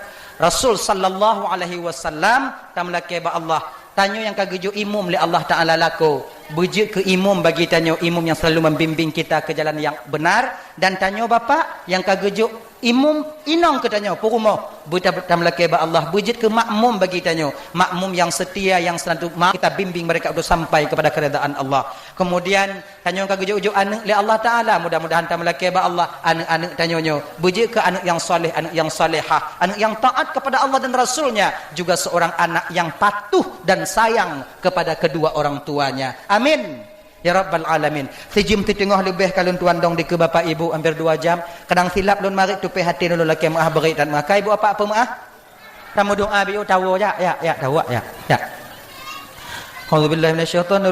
Rasul sallallahu alaihi wasallam tamlake ba Allah tanyo yang kagejo imum li Allah taala lako bejek ke imum bagi tanyo imum yang selalu membimbing kita ke jalan yang benar dan tanyo bapa yang kagejo imum inong ke tanyo purumo tamlake ba Allah bejek ke makmum bagi tanyo makmum yang setia yang selalu kita bimbing mereka untuk sampai kepada keredaan Allah. Kemudian tanyo kagejo ujo anak li Allah taala mudah-mudahan tamlake ba Allah anak-anak tanyonyo bejek ke anak yang soleh anak yang salehah anak yang taat kepada Allah dan Rasulnya juga seorang anak yang patuh dan sayang kepada kedua orang tuanya. Amin. Ya Rabbal Alamin. Sejam setengah lebih kalau tuan dong di ke bapa ibu hampir 2 jam. Kadang silap lun mari tupai hati dulu laki maaf berit dan makai ibu apa maaf? Kamu doa biu tahu ya tahu ya. Ya. Auzubillahi minasyaitonir